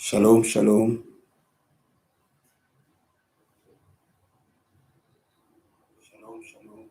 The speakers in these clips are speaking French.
Shalom, shalom. Shalom, shalom.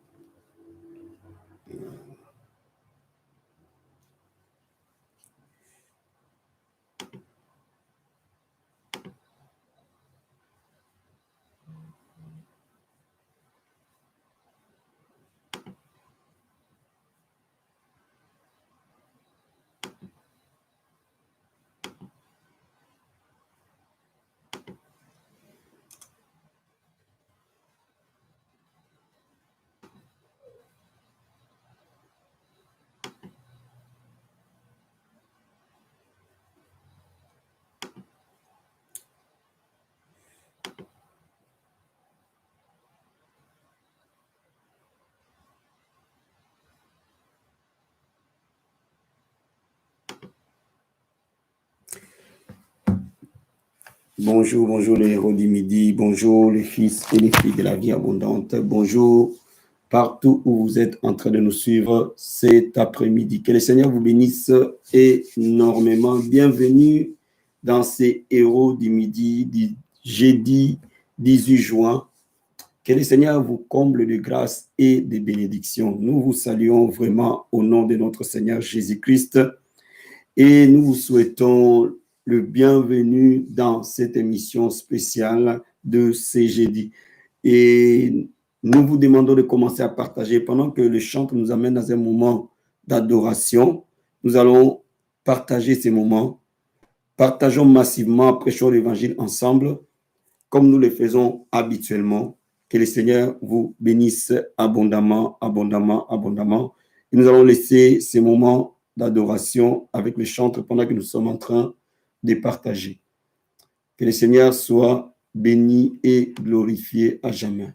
Bonjour, bonjour les héros du midi, bonjour les fils et les filles de la vie abondante, bonjour partout où vous êtes en train de nous suivre cet après-midi. Que le Seigneur vous bénisse énormément. Bienvenue dans ces héros du midi, du jeudi 18 juin. Que le Seigneur vous comble de grâce et de bénédictions. Nous vous saluons vraiment au nom de notre Seigneur Jésus-Christ et nous vous souhaitons le bienvenu dans cette émission spéciale de ce jeudi. Et nous vous demandons de commencer à partager pendant que le chant nous amène dans un moment d'adoration. Nous allons partager ces moments. Partageons massivement, prêchons l'évangile ensemble, comme nous le faisons habituellement. Que le Seigneur vous bénisse abondamment, abondamment, abondamment. Et nous allons laisser ces moments d'adoration avec le chantre pendant que nous sommes en train de partager. Que le Seigneur soit béni et glorifié à jamais.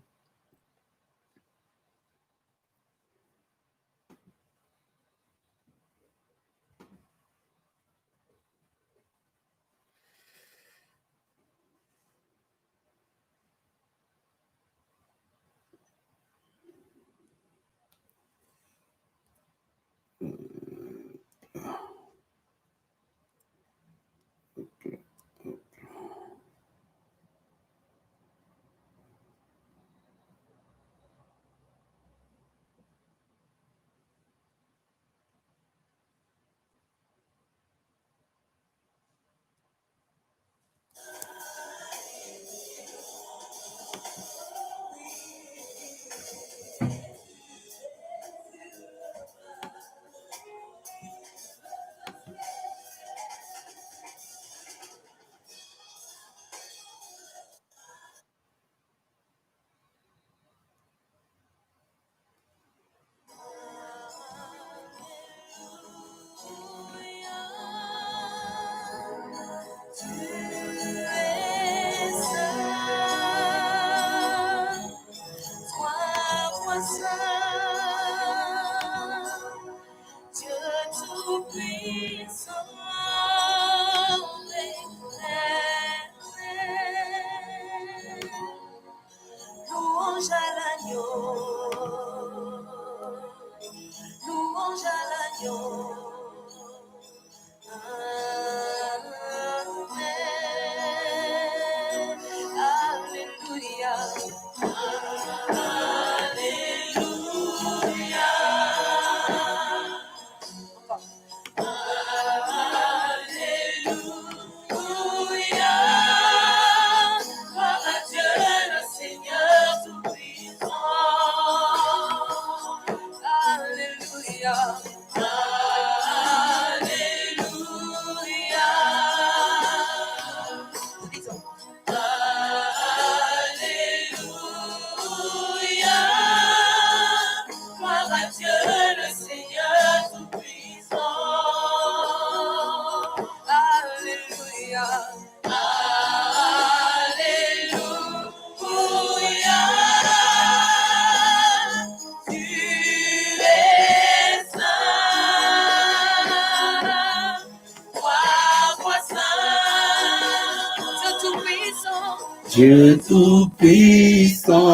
Dieu tout-puissant,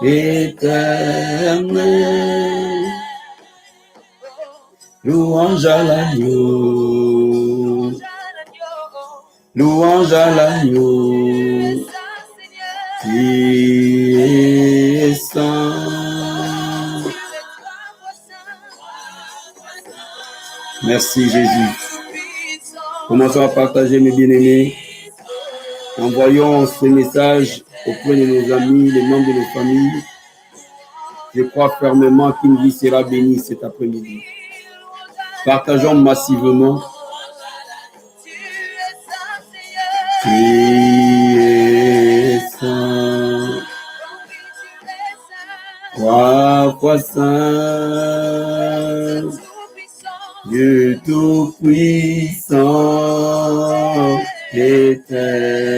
éternel, louange à l'agneau, louange à l'agneau, qui est saint. Merci Jésus. Commençons à partager, mes bien-aimés. Envoyons ce message auprès de nos amis, les membres de nos familles. Je crois fermement qu'une vie sera bénie cet après-midi. Partageons massivement. Qui est saint, trois fois saint, Dieu tout-puissant, éternel,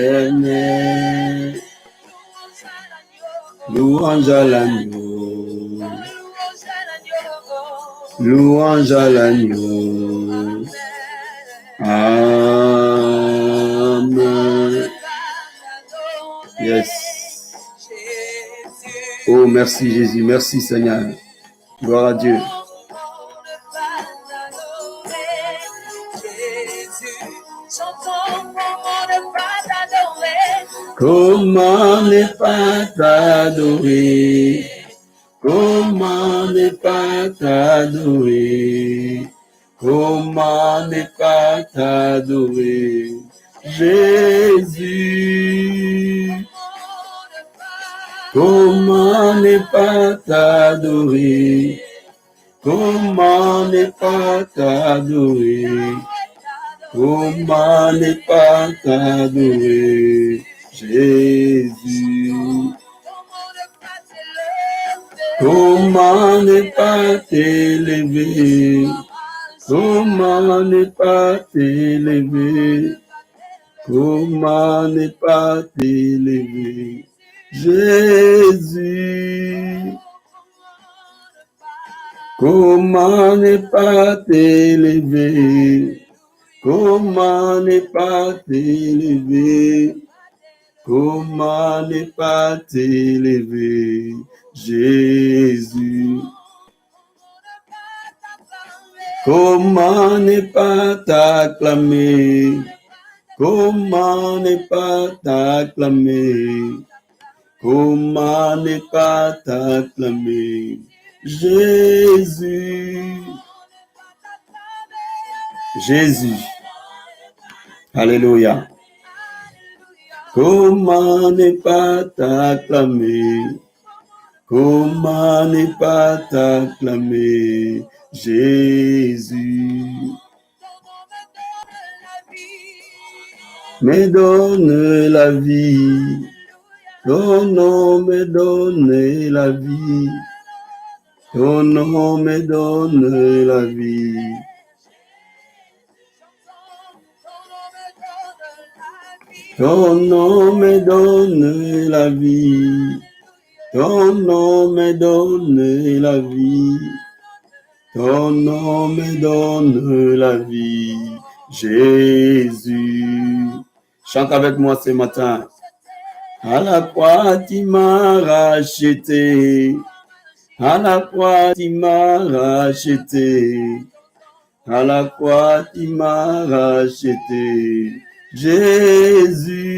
louange à l'agneau, louange à l'agneau, amen. Yes. Oh, merci Jésus, merci Seigneur. Gloire à Dieu. Comment ne pas t'adorer? Comment ne pas t'adorer? Comment ne pas t'adorer? Jésus. Comment ne pas t'adorer? Comment ne pas t'adorer? Comment ne pas t'adorer? Jésus. Comment ne pas t'élever? Comment ne pas t'élever? Comment ne pas t'élever? Jésus. Comment ne pas t'élever? Comment ne pas t'élever? Comment ne pas t'élever? Jésus. Comment ne pas t'acclamer? Comment ne pas t'acclamer? Comment ne pas t'acclamer? Jésus. Jésus. Alléluia. Comment ne pas t'acclamer? Comment ne pas t'acclamer? Jésus. Me donne la vie. Ton nom me donne la vie. Ton nom me donne la vie. Ton nom me donne la vie. Ton nom me donne la vie. Ton nom me donne la vie. Jésus. Chante avec moi ce matin. À la croix, tu m'as racheté. À la croix, tu m'as racheté. À la croix, tu m'as racheté. Jésus.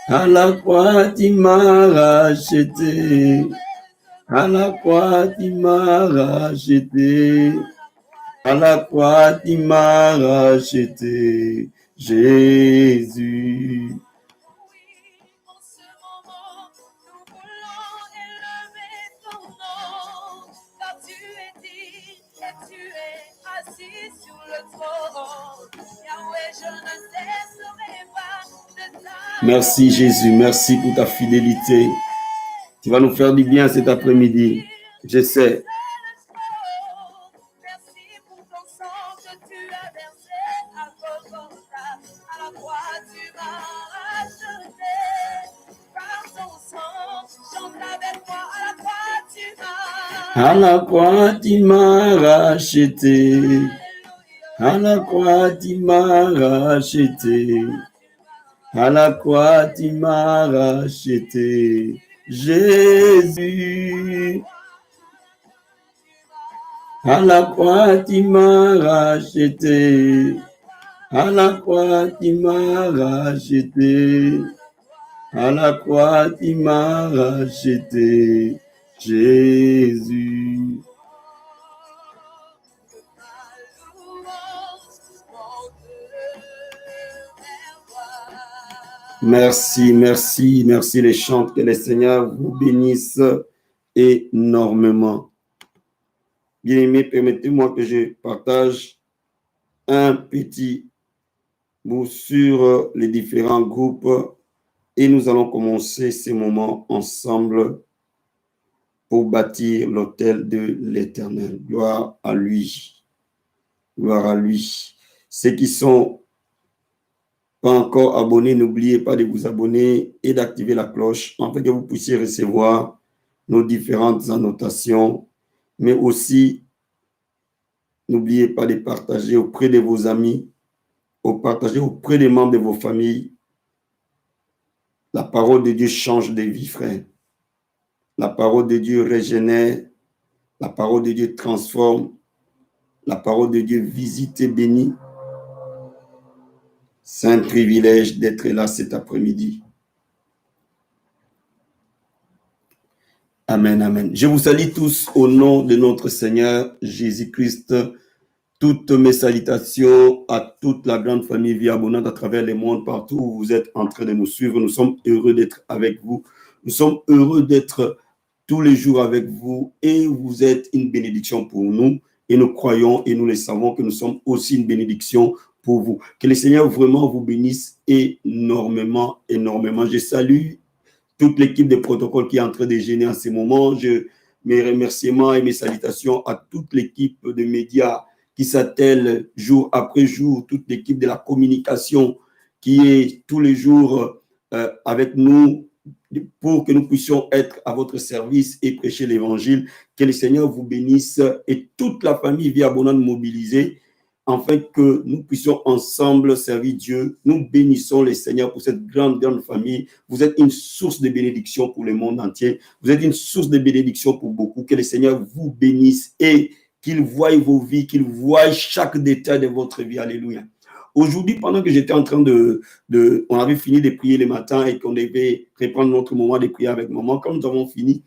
À la croix, tu m'as racheté. À la croix, tu m'as racheté. À la croix, tu m'as racheté. Jésus. Merci Jésus, merci pour ta fidélité. Tu vas nous faire du bien cet après-midi. Je sais. À la croix, tu m'as racheté. À la croix, tu m'as racheté. À la croix, tu m'as racheté. Jésus. À la croix, tu m'as racheté. À la croix, tu m'as racheté. À la croix, tu m'as racheté. Jésus. Merci, merci, merci les chants. Que le Seigneur vous bénisse énormément. Bien-aimés, permettez-moi que je partage un petit bout sur les différents groupes et nous allons commencer ces moments ensemble pour bâtir l'autel de l'Éternel. Gloire à lui. Gloire à lui. Ceux qui sont pas encore abonnés, n'oubliez pas de vous abonner et d'activer la cloche afin que vous puissiez recevoir nos différentes annotations, mais aussi n'oubliez pas de partager auprès de vos amis, partager auprès des membres de vos familles. La parole de Dieu change de vie, frère. La parole de Dieu régénère. La parole de Dieu transforme. La parole de Dieu visite et bénit. C'est un privilège d'être là cet après-midi. Amen, amen. Je vous salue tous au nom de notre Seigneur Jésus-Christ. Toutes mes salutations à toute la grande famille Vie Abondante à travers le monde, partout où vous êtes en train de nous suivre. Nous sommes heureux d'être avec vous. Nous sommes heureux d'être tous les jours avec vous et vous êtes une bénédiction pour nous. Et nous croyons et nous le savons que nous sommes aussi une bénédiction pour vous. Que le Seigneur vraiment vous bénisse énormément, énormément. Je salue toute l'équipe de protocole qui est en train de gêner en ce moment. Mes remerciements et mes salutations à toute l'équipe de médias qui s'attelle jour après jour, toute l'équipe de la communication qui est tous les jours avec nous pour que nous puissions être à votre service et prêcher l'évangile. Que le Seigneur vous bénisse et toute la famille Vie Abondante mobilisée afin que nous puissions ensemble servir Dieu. Nous bénissons le Seigneur pour cette grande, grande famille. Vous êtes une source de bénédiction pour le monde entier. Vous êtes une source de bénédiction pour beaucoup. Que le Seigneur vous bénisse et qu'il voie vos vies, qu'il voie chaque détail de votre vie. Alléluia. Aujourd'hui, pendant que j'étais en train on avait fini de prier le matin et qu'on devait reprendre notre moment de prière avec maman, quand nous avons fini,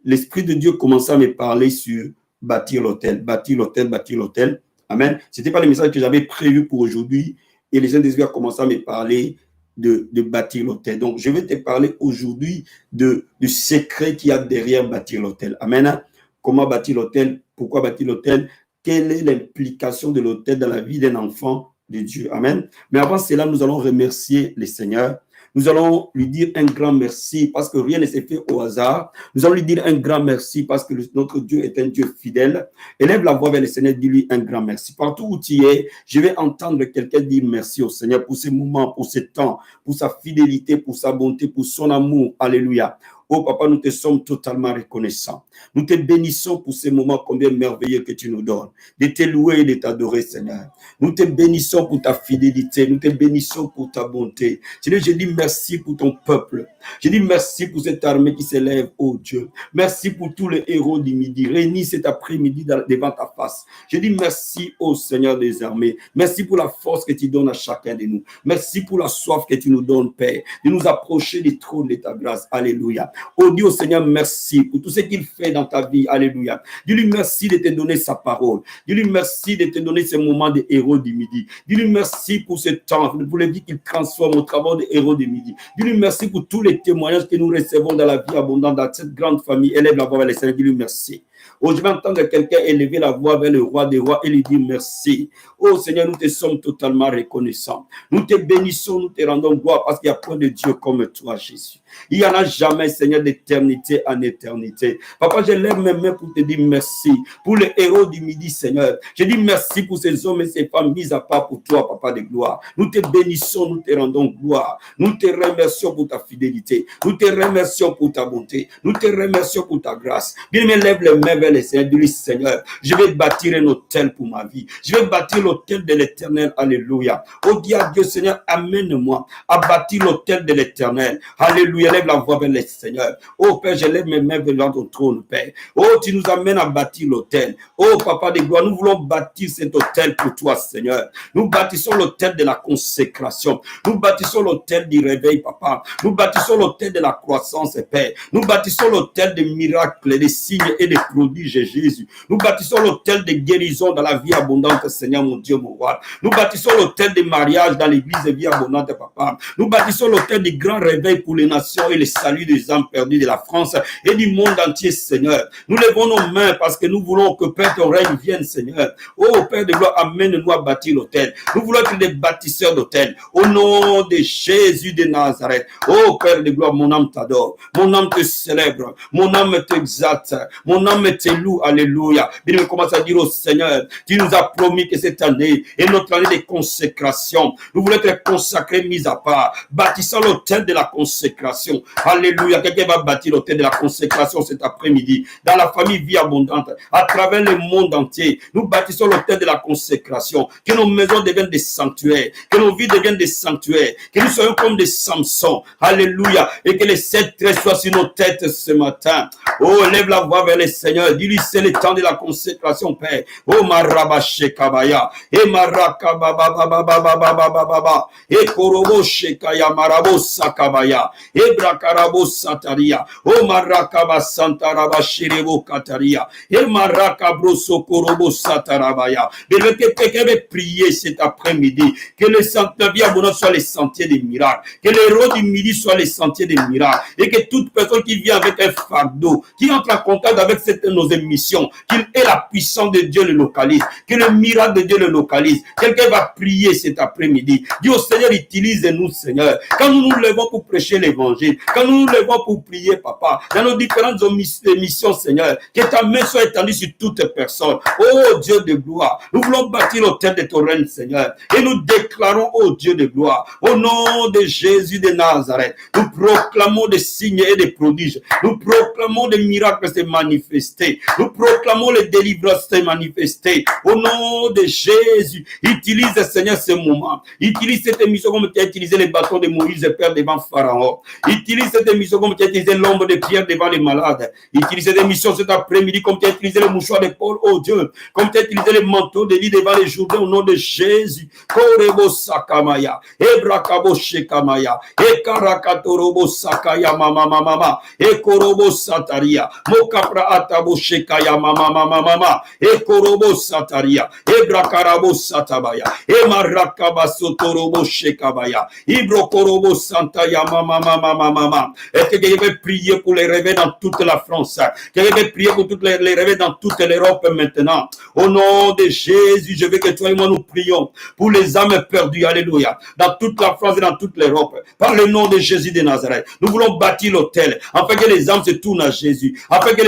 l'Esprit de Dieu commençait à me parler sur bâtir l'autel, bâtir l'autel, bâtir l'autel. Amen. Ce n'était pas le message que j'avais prévu pour aujourd'hui. Et les gens des a commencé à me parler de bâtir l'autel. Donc, je vais te parler aujourd'hui du secret qu'il y a derrière bâtir l'autel. Amen. Comment bâtir l'autel? Pourquoi bâtir l'autel? Quelle est l'implication de l'autel dans la vie d'un enfant de Dieu? Amen. Mais avant cela, nous allons remercier le Seigneur. Nous allons lui dire un grand merci parce que rien ne s'est fait au hasard. Nous allons lui dire un grand merci parce que notre Dieu est un Dieu fidèle. Élève la voix vers le Seigneur, dis-lui un grand merci. Partout où tu es, je vais entendre quelqu'un dire merci au Seigneur pour ces moments, pour ce temps, pour sa fidélité, pour sa bonté, pour son amour. Alléluia. Oh papa, nous te sommes totalement reconnaissants. Nous te bénissons pour ces moments combien merveilleux que tu nous donnes. De te louer et de t'adorer, Seigneur. Nous te bénissons pour ta fidélité. Nous te bénissons pour ta bonté. Seigneur, je dis merci pour ton peuple. Je dis merci pour cette armée qui s'élève, oh Dieu. Merci pour tous les héros du midi, réunis cet après-midi devant ta face. Je dis merci, oh Seigneur des armées. Merci pour la force que tu donnes à chacun de nous. Merci pour la soif que tu nous donnes, Père, de nous approcher du trône de ta grâce. Alléluia. Oh Dieu, Seigneur, merci pour tout ce qu'il fait dans ta vie. Alléluia. Dis-lui merci de te donner sa parole. Dis-lui merci de te donner ce moment de héros du midi. Dis-lui merci pour ce temps, pour les vies qu'il transforme au travers des héros du midi. Dis-lui merci pour tous les témoignages que nous recevons dans la vie abondante, dans cette grande famille. Élève la voix vers le Seigneur. Dis-lui merci. Oh, je vais entendre quelqu'un élever la voix vers le roi des rois et lui dire merci. Oh Seigneur, nous te sommes totalement reconnaissants. Nous te bénissons, nous te rendons gloire parce qu'il n'y a point de Dieu comme toi, Jésus. Il n'y en a jamais, Seigneur, d'éternité en éternité. Papa, je lève mes mains pour te dire merci. Pour les héros du midi, Seigneur. Je dis merci pour ces hommes et ces femmes mis à part pour toi, Papa de gloire. Nous te bénissons, nous te rendons gloire. Nous te remercions pour ta fidélité. Nous te remercions pour ta bonté. Nous te remercions pour ta grâce. Bien-aimé, lève les mains main vers les Seigneur. Dis-lui, Seigneur, je vais bâtir un hôtel pour ma vie. Je vais bâtir l'hôtel de l'Éternel. Alléluia. Oh, dis à Dieu, Seigneur, amène-moi à bâtir l'hôtel de l'Éternel. Alléluia. Lève la voix vers les Seigneurs. Oh, Père, je lève mes mains vers ton trône, Père. Oh, tu nous amènes à bâtir l'hôtel. Oh, Papa de gloire, nous voulons bâtir cet hôtel pour toi, Seigneur. Nous bâtissons l'hôtel de la consécration. Nous bâtissons l'hôtel du réveil, Papa. Nous bâtissons l'hôtel de la croissance, Père. Nous bâtissons l'hôtel des miracles, des signes et des prodiges, Jésus. Nous bâtissons l'hôtel de guérison dans la vie abondante, Seigneur, mon Dieu, mon roi. Nous bâtissons l'hôtel des mariages dans l'église de vie abondante, Papa. Nous bâtissons l'hôtel du grand réveil pour les nations et le salut des âmes perdues de la France et du monde entier, Seigneur. Nous levons nos mains parce que nous voulons que, Père, ton règne vienne, Seigneur. Oh, Père de gloire, amène-nous à bâtir l'hôtel. Nous voulons être des bâtisseurs d'hôtel. Au nom de Jésus de Nazareth. Oh, Père de gloire, mon âme t'adore. Mon âme te célèbre. Mon âme t'exalte. Mon âme te loue. Alléluia. Bien, je commence à dire au Seigneur, tu nous as promis que cette année est notre année de consécration. Nous voulons être consacrés, mis à part. Bâtissons l'hôtel de la consécration. Alléluia. Quelqu'un va bâtir l'hôtel de la consécration cet après-midi. Dans la famille Vie Abondante. À travers le monde entier. Nous bâtissons l'hôtel de la consécration. Que nos maisons deviennent des sanctuaires. Que nos vies deviennent des sanctuaires. Que nous soyons comme des Samson. Alléluia. Et que les 7 traits soient sur nos têtes ce matin. Oh, lève la voix vers le Seigneur. Dis-lui, c'est le temps de la consécration, Père. Oh, Marabache Kabaya. Et Marakabababababababababa. Et Korobo Shekaya Marabo Sakabaya. Et Brakarabo Sataria. Oh, Marakaba Santaraba Shirebo Kataria. Et Marakabro Sokorobo Satarabaya. Que quelqu'un va prier cet après-midi. Que le sentier Vie Abondante soit les sentiers des miracles. Que les héros du midi soient les sentiers des miracles. Et que toute personne qui vient avec un fardeau, qui entre en contact avec nos émissions, qu'il ait la puissance de Dieu le localise. Que le miracle de Dieu le localise. Quelqu'un va prier cet après-midi. Dis au Seigneur, utilise-nous, Seigneur. Quand nous nous levons pour prêcher l'évangile, quand nous nous levons pour prier, Papa, dans nos différentes émissions, Seigneur, que ta main soit étendue sur toute personne. Oh Dieu de gloire, nous voulons bâtir l'autel de ton règne, Seigneur. Et nous déclarons, oh Dieu de gloire, au nom de Jésus de Nazareth, nous proclamons des signes et des prodiges. Nous proclamons des miracles se manifester. Nous proclamons les délivrances se manifester. Au nom de Jésus, utilise, Seigneur, ce moment. Utilise cette émission comme tu as utilisé les bâtons de Moïse et Père devant Pharaon. Utilise cette émission comme tu as utilisé l'ombre de Pierre devant les malades. Utilise cette émission cet après-midi comme tu as utilisé le mouchoir de Paul, oh Dieu. Comme tu as utilisé les manteaux de lit devant les Jourdains au nom de Jésus. Korebo Sakamaya. Ebrakabo Shekamaya. Ekarakatorobo Sakaya mama mama. Ekorobo Sataria. Mokapra Atabo Shekaya mama mama mama. Ekorobo Sataria. Ebrakarabo Satabaya. Emarakaba Sotorobo Shekabaya. Ibrokorobo Santaya mama mama mama. Est-ce que quelqu'un veut prier pour les réveils dans toute la France? Quelqu'un veut prier pour toutes les réveils dans toute l'Europe maintenant? Au nom de Jésus, je veux que toi et moi nous prions pour les âmes perdues. Alléluia. Dans toute la France et dans toute l'Europe. Par le nom de Jésus de Nazareth. Nous voulons bâtir l'autel afin que les âmes se tournent à Jésus. Afin que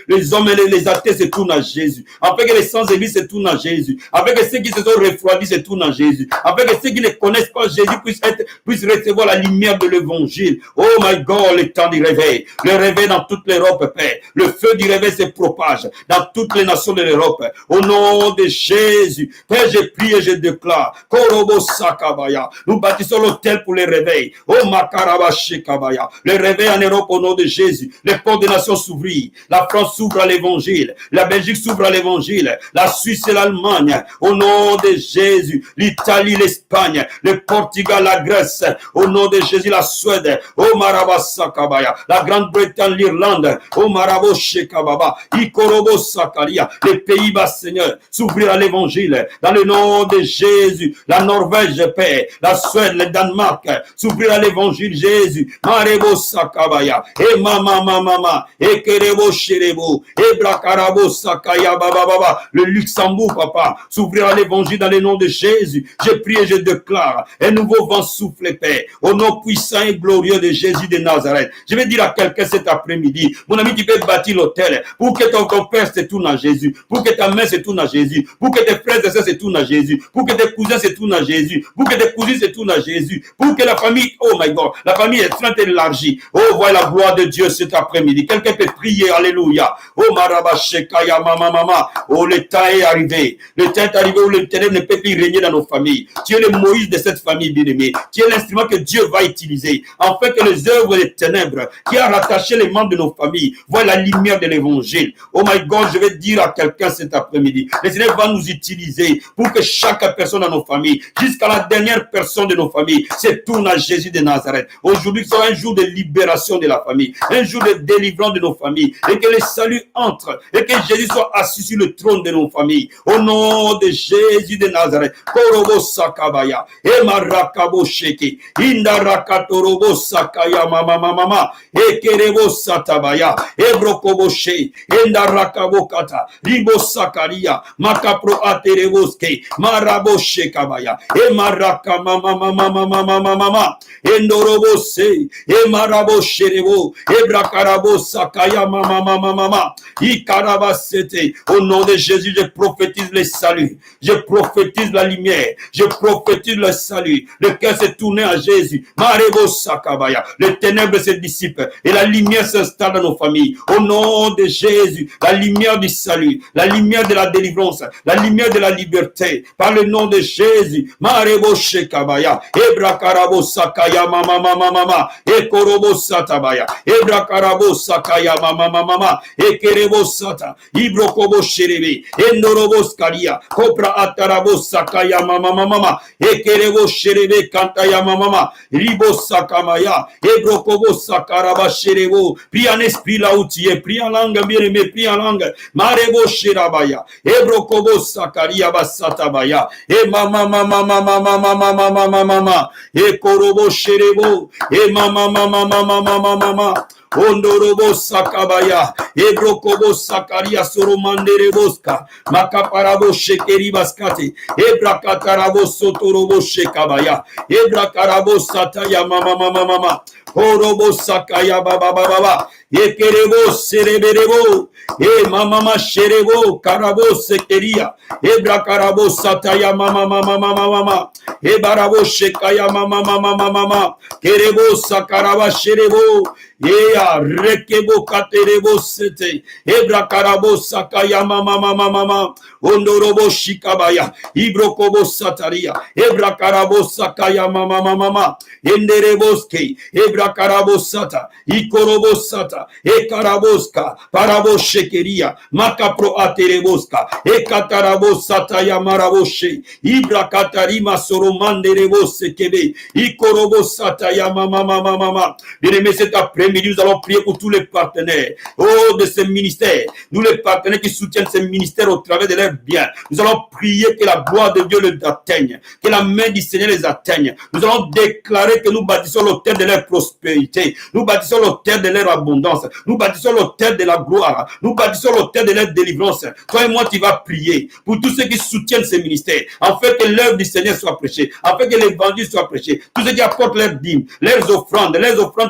les hommes et les athées se tournent à Jésus. Afin que les sans-églises se tournent à Jésus. Afin que ceux qui se sont refroidis se tournent à Jésus. Afin que ceux qui ne connaissent pas Jésus puissent recevoir la lumière de l'évangile. Oh my God, le temps du réveil. Le réveil dans toute l'Europe, Père. Le feu du réveil se propage dans toutes les nations de l'Europe. Au nom de Jésus. Père, je prie et je déclare. Korobo Sakabaya. Nous bâtissons l'autel pour les réveils. Oh Makarabashe Kabaya. Le réveil en Europe au nom de Jésus. Les portes des nations s'ouvrent. La France s'ouvre à l'évangile. La Belgique s'ouvre à l'évangile. La Suisse et l'Allemagne. Au nom de Jésus. L'Italie, l'Espagne, le Portugal, la Grèce. Au nom de Jésus, la Suède. Oh Marabasa Kabaya. La Grande-Bretagne, l'Irlande. Oh Marabo Shekababa. Ikorobo Sakaria. Les Pays-Bas, Seigneur, s'ouvrir à l'évangile. Dans le nom de Jésus. La Norvège, Père. La Suède, le Danemark. S'ouvrir à l'évangile, Jésus. Marebo Sakabaya. Et mama. Et Kerebo Sherebo. Et Brakarabo Sakaya Baba Baba. Le Luxembourg, Papa. S'ouvrir à l'évangile dans le nom de Jésus. Je prie et je déclare. Un nouveau vent souffle, Père. Au nom puissant et glorieux de Jésus de Nazareth. Je vais dire à quelqu'un cet après-midi. Mon ami, tu peux bâtir l'autel. Pour que ton père se tourne à Jésus. Pour que ta mère se tourne à Jésus. Pour que tes frères et sœurs se tournent à Jésus. Pour que tes cousins se tournent à Jésus. Pour que tes cousines se tournent à Jésus. Pour que la famille, oh my God, la famille est très élargie. Oh, voilà la gloire de Dieu cet après-midi. Quelqu'un peut prier, alléluia. Oh Marabashekaya Mama Mama. Oh, le temps est arrivé. Le temps est arrivé où le ténèbre ne peut plus régner dans nos familles. Tu es le Moïse de cette famille bien-aimée. Tu es l'instrument que Dieu va utiliser afin que les œuvres des ténèbres qui a rattaché les membres de nos familles voient la lumière de l'évangile. Oh my God, je vais dire à quelqu'un cet après-midi, le Seigneur va nous utiliser pour que chaque personne dans nos familles, jusqu'à la dernière personne de nos familles, se tourne à Jésus de Nazareth. Aujourd'hui sera un jour de libération de la famille, un jour de délivrance de nos familles, et que le salut entre, et que Jésus soit assis sur le trône de nos familles. Au nom de Jésus de Nazareth. Korobo Sakabaya, Emarakabo Sheki, Indarakatorobo Sakaya Mama Mama, Ekerebo Satabaya, Ebrokoboshe, Endarakabokata, Ribo Sakaria, Makapro Atereboske, Maraboshe Kabaya, Emaraka Mama Mama Mama Mama, Endorobose, Emarabosherebo, Ebrakarabo Sakaya Mama Mama Mama, Ikarabasete. Au nom de Jésus, je prophétise le salut, je prophétise la lumière, je prophétise le salut. Le cœur s'est tourné à Jésus. Marebo Sakabaya, les ténèbres se dissipent et la lumière s'installe dans nos familles. Au nom de Jésus, la lumière du salut, la lumière de la délivrance, la lumière de la liberté, par le nom de Jésus. Marebo Shekabaya, Ebrakarabo Sakaya Mama Mama Mama, Ekorobo Satabaya, Ebrakarabo Sakaya Mama Mama Mama, Ekerebo Sata, Ibrokobo Sherebe, Endorobo Skaria, Kopra Atarabo Sakaya Mama Mama, Ekerebo Sherebe Kantaya Mama, Ribo Sakamaya, Ebrokobo Sakaraba Sherebo. Prie en esprit là où tu es, prie en langue bien-aimé, prie en langue. Marebo Sherabaya, Ebrokobo Sakaria Basatabaya, E Mama Mama Mama Mama Mama Mama Mama, Ekorobo Sherebo, E Mama Mama Mama Mama Mama. Ondorobo Sakabaya, Ebrokobo Sakaria Soromandereboska, Makaparabo Shekeri Baskate, Ebrakatarabo Sotorobo Shekabaya, Ebrakarabo Sataya Mama Mama Mama, Orobo Sakaya Baba Baba, Ekerebo Sereberebo, E Mama Sherebo, Karabo Sekeria, Ebrakarabo Sataya Mama Mama Mama Mama, Ebarabo Shekaya Mama Mama Mama, Kerebo Sakaraba Sherebo, Ea rekebo katerebo sete, ebra karabo sakaya mama mama mama, ondorobo shikabaya, ibrokobo sataria, ebra karabo sakaya mama mama mama, endereboske, ebra karabo sata, ikorobo sata, ekaraboska, parabo shekeria, makapro atereboska, ekatarabo sataya maraboshe, ibra katarima soromanderebo sekebe, ikorobo sataya mama mama mama. Bien-aimé, cet après-midi, nous allons prier pour tous les partenaires de ce ministère. Nous, les partenaires qui soutiennent ce ministère au travers de leurs biens. Nous allons prier que la gloire de Dieu les atteigne, que la main du Seigneur les atteigne. Nous allons déclarer que nous bâtissons l'autel de leur prospérité. Nous bâtissons l'autel de leur abondance. Nous bâtissons l'autel de la gloire. Nous bâtissons l'autel de leur délivrance. Toi et moi, tu vas prier pour tous ceux qui soutiennent ce ministère, afin que l'œuvre du Seigneur soit prêchée, afin que l'évangile soit prêché. Tous ceux qui apportent leurs dîmes, leurs offrandes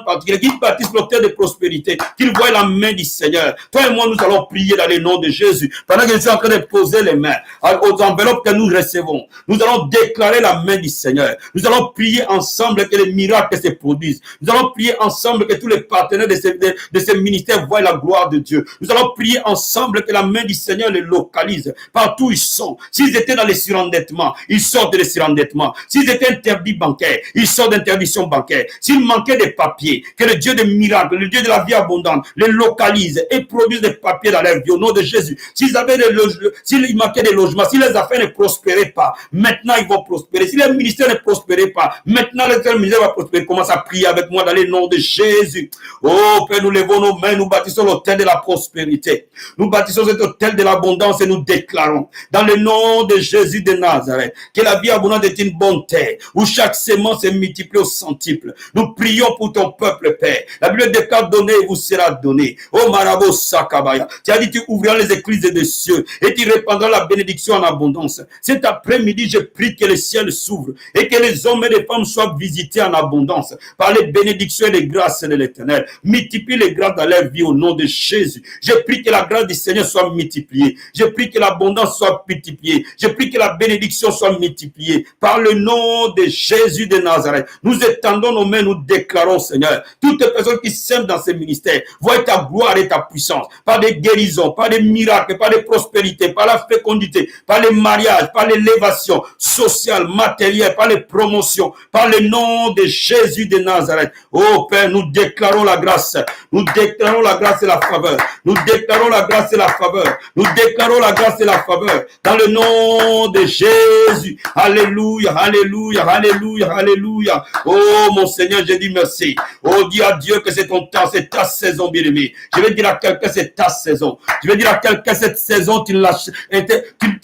particulières, qui bâtissent l'autel de prospérité, qu'ils voient la main du Seigneur. Toi et moi, nous allons prier dans le nom de Jésus. Pendant que je suis en train de poser les mains aux enveloppes que nous recevons, nous allons déclarer la main du Seigneur. Nous allons prier ensemble que les miracles se produisent. Nous allons prier ensemble que tous les partenaires de ce ministère voient la gloire de Dieu. Nous allons prier ensemble que la main du Seigneur les localise partout où ils sont. S'ils étaient dans les surendettements, ils sortent des surendettements. S'ils étaient interdits bancaires, ils sortent d'interdiction bancaire. S'ils manquaient des papiers, que le Dieu des miracles, le Dieu de la vie abondante, les localise et produise des papiers dans leur vie au nom de Jésus. S'ils manquaient des logements, si les affaires ne prospéraient pas, maintenant ils vont prospérer. Si les ministères ne prospéraient pas, maintenant le ministère va prospérer. Commence à prier avec moi dans le nom de Jésus. Oh Père, nous levons nos mains, nous bâtissons l'autel de la prospérité. Nous bâtissons cet autel de l'abondance et nous déclarons dans le nom de Jésus de Nazareth que la vie abondante est une bonne terre où chaque sémence est multipliée au centuple. Nous prions pour ton peuple, Père. La Bible déclare donner et vous sera donné. Oh Marabo Sakabaya. Tu as dit tu ouvriras les écluses des cieux et tu répandras la bénédiction en abondance. Cet après-midi, je prie que les ciels s'ouvrent et que les hommes et les femmes soient visités en abondance par les bénédictions bénédictions et les grâces de l'Éternel. Multiplie les grâces dans leur vie au nom de Jésus. Je prie que la grâce du Seigneur soit multipliée. Je prie que l'abondance soit multipliée. Je prie que la bénédiction soit multipliée. Par le nom de Jésus de Nazareth, nous étendons nos mains, nous déclarons, Seigneur, toutes les personnes qui s'aiment dans ces ministères, voient ta gloire et ta puissance, par des guérisons, par des miracles, par des prospérités, par la fécondité, par les mariages, par l'élévation sociale, matérielle, par les promotions, par le nom de Jésus de Nazareth. Oh Père, nous déclarons la grâce, nous déclarons la grâce et la faveur, nous déclarons la grâce et la faveur, nous déclarons la grâce et la faveur, dans le nom de Jésus. Alléluia, alléluia, alléluia, alléluia. Oh mon Seigneur, je dis merci. Oh, dis à Dieu que c'est ton temps, c'est ta saison, bien-aimé. Je vais dire à quelqu'un, c'est ta saison. Je vais dire à quelqu'un, cette saison, tu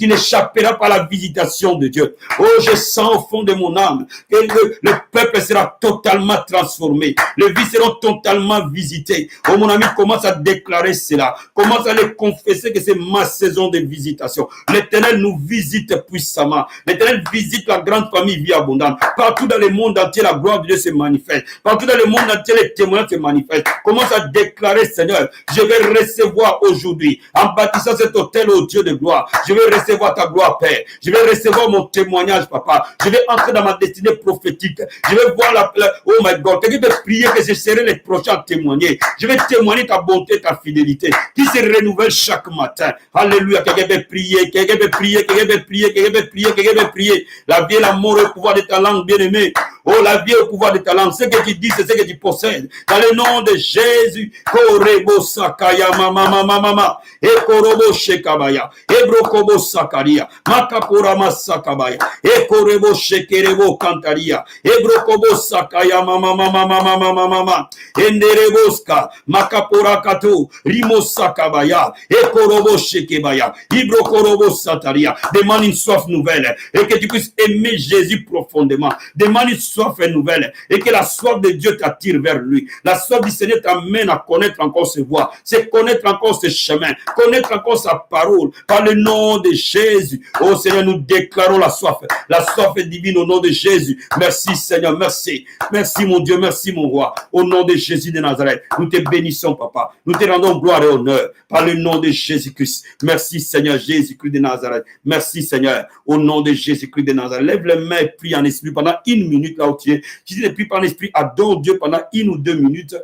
n'échapperas pas à la visitation de Dieu. Oh, je sens au fond de mon âme que le peuple sera totalement transformé. Les vies seront totalement visitées. Oh, mon ami, commence à déclarer cela. Commence à les confesser que c'est ma saison de visitation. L'Éternel nous visite puissamment. L'Éternel visite la grande famille Vie Abondante. Partout dans le monde entier, la gloire de Dieu se manifeste. Partout dans le monde entier, les témoignages se manifestent. Commence à déclarer, Seigneur, je vais recevoir aujourd'hui, en bâtissant cet hôtel au Dieu de gloire, je vais recevoir ta gloire, Père. Je vais recevoir mon témoignage, Papa. Je vais entrer dans ma destinée prophétique. Je vais voir oh my God, quelqu'un peut prier que je serai les prochains à témoigner. Je vais témoigner ta bonté, ta fidélité, qui se renouvelle chaque matin. Alléluia. Quelqu'un peut prier, quelqu'un peut prier, quelqu'un peut prier, quelqu'un peut prier, quelqu'un peut prier. La vie, l'amour et le pouvoir de ta langue, bien-aimé. Oh, la vie et le pouvoir de ta langue. Ce que tu dis, c'est ce que tu possèdes. Dans le nom de Jésus. Korebo sakaya mama mama. Ekorobo shekabaya. Ebrokobo sakaria. Makapura masakabaya. Ekorebo shekerebo kantaria. Ebrokobo sakaya mama mama mama mama. Endereboska. Makapura kato. Rimo sakabaya. Ekorobo shekebaya. Ibrokorobo sataria. Demande une soif nouvelle. Et que tu puisses aimer Jésus profondément. Demande une soif nouvelle. Et que la soif de Dieu t'attire vers lui. La soif du Seigneur t'amène à connaître encore ses voies. C'est connaître encore ses chemins. Connaître encore sa parole. Par le nom de Jésus. Oh Seigneur, nous déclarons la soif. La soif est divine au nom de Jésus. Merci Seigneur, merci. Merci mon Dieu, merci mon roi. Au nom de Jésus de Nazareth. Nous te bénissons, Papa. Nous te rendons gloire et honneur. Par le nom de Jésus-Christ. Merci Seigneur Jésus-Christ de Nazareth. Merci Seigneur. Au nom de Jésus-Christ de Nazareth. Lève les mains et prie en esprit pendant une minute là où tu es. Si tu ne pries pas en esprit, adore Dieu pendant 1 ou 2 minutes.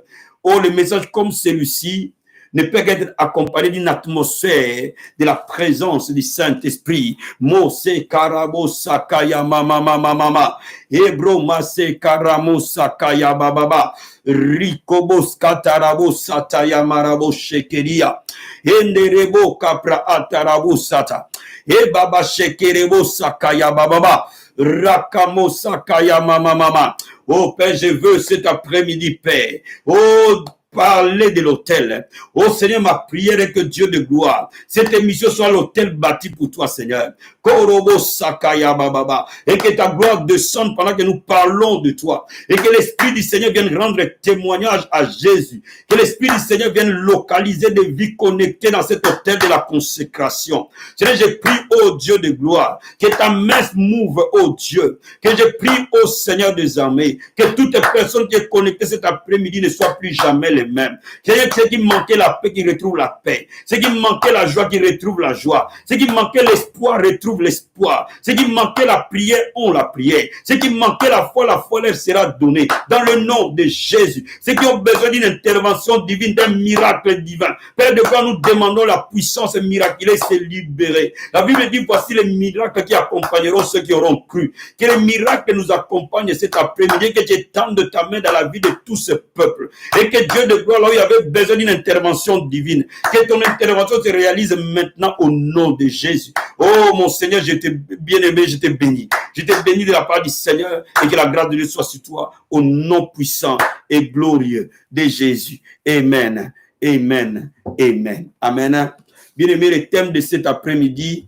Oh, le message comme celui-ci ne peut qu'être accompagné d'une atmosphère de la présence du Saint-Esprit. Mose karabo sakaya mama mama mama. Ebro mase karamo sakaya bababa. Rikobos katarabo sataya marabo shekeria. Enderebo kapra atarabo sata. E baba shekerebo sakaya bababa. Rakamo sakaya mama mama. Oh Père, je veux cet après-midi, Père. Oh, parler de l'autel. Oh Seigneur, ma prière est que Dieu de gloire, cette émission soit l'autel bâti pour toi, Seigneur. Korobo sakaya bababa. Et que ta gloire descende pendant que nous parlons de toi. Et que l'Esprit du Seigneur vienne rendre témoignage à Jésus. Que l'Esprit du Seigneur vienne localiser des vies connectées dans cet autel de la consécration. Seigneur, je prie, oh Dieu de gloire, que ta main mouve, oh Dieu. Que je prie, oh Seigneur des armées, que toutes les personnes qui sont connectées cet après-midi ne soient plus jamais les mêmes. Seigneur, ceux qui manquaient la paix, qui retrouvent la paix. Ceux qui manquaient la joie, qui retrouvent la joie. Ceux qui manquaient l'espoir, retrouvent l'espoir. Ceux qui manquaient la prière, ont la prière. Ceux qui manquaient la foi leur sera donnée. Dans le nom de Jésus. Ceux qui ont besoin d'une intervention divine, d'un miracle divin. Père de quoi nous demandons la puissance miraculeuse se libérer. La Bible dit, voici les miracles qui accompagneront ceux qui auront cru. Que les miracles nous accompagnent cet après-midi, que tu étendes ta main dans la vie de tout ce peuple. Et que Dieu de gloire, là où il y avait besoin d'une intervention divine, que ton intervention se réalise maintenant au nom de Jésus. Oh mon Seigneur, je t'ai bien aimé, je t'ai béni. Je t'ai béni de la part du Seigneur et que la grâce de Dieu soit sur toi au nom puissant et glorieux de Jésus. Amen. Amen. Amen. Amen. Bien aimé, le thème de cet après-midi,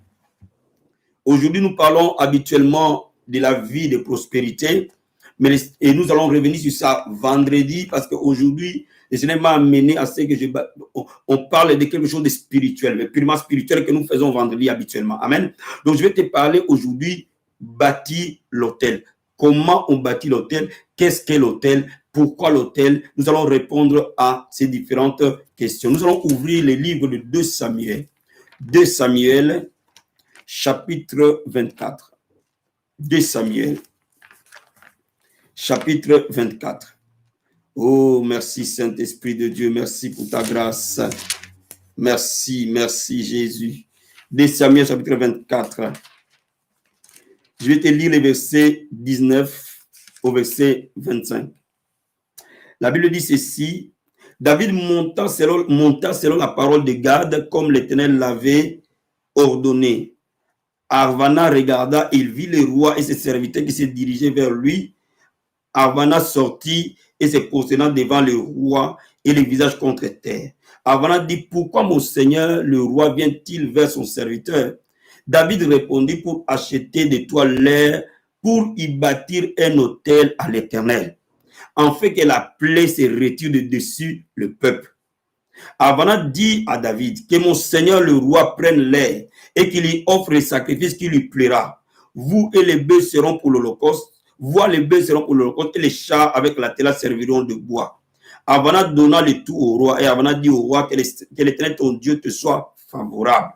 aujourd'hui nous parlons habituellement de la vie de prospérité, et nous allons revenir sur ça vendredi parce qu'aujourd'hui, le Seigneur m'a amené à ce que on parle de quelque chose de spirituel, mais purement spirituel que nous faisons vendredi habituellement. Amen. Donc je vais te parler aujourd'hui, bâtir l'autel. Comment on bâtit l'autel? Qu'est-ce qu'est l'autel? Pourquoi l'autel? Nous allons répondre à ces différentes questions. Nous allons ouvrir le livre de 2 Samuel. 2 Samuel, chapitre 24. 2 Samuel, chapitre 24. Oh, merci Saint-Esprit de Dieu, merci pour ta grâce. Merci, merci Jésus. 2 Samuel, chapitre 24. Je vais te lire les versets 19 au verset 25. La Bible dit ceci: David monta selon la parole de Gad, comme l'Éternel l'avait ordonné. Arvana regarda, il vit le roi et ses serviteurs qui se dirigeaient vers lui. Arvana sortit et se prosterna devant le roi et le visage contre terre. Arvana dit: Pourquoi mon Seigneur le roi vient-il vers son serviteur? David répondit: Pour acheter de toi l'air, pour y bâtir un autel à l'Éternel, en fait que la plaie se retire de dessus le peuple. Arvana dit à David: Que mon Seigneur le roi prenne l'air et qu'il y offre le sacrifice qui lui plaira. Vous et les bœufs seront pour l'holocauste. Les bœufs seront pour l'holocauste et les chars avec la tela serviront de bois. Arvana donna le tout au roi et Arvana dit au roi: Que l'Éternel ton Dieu te soit favorable.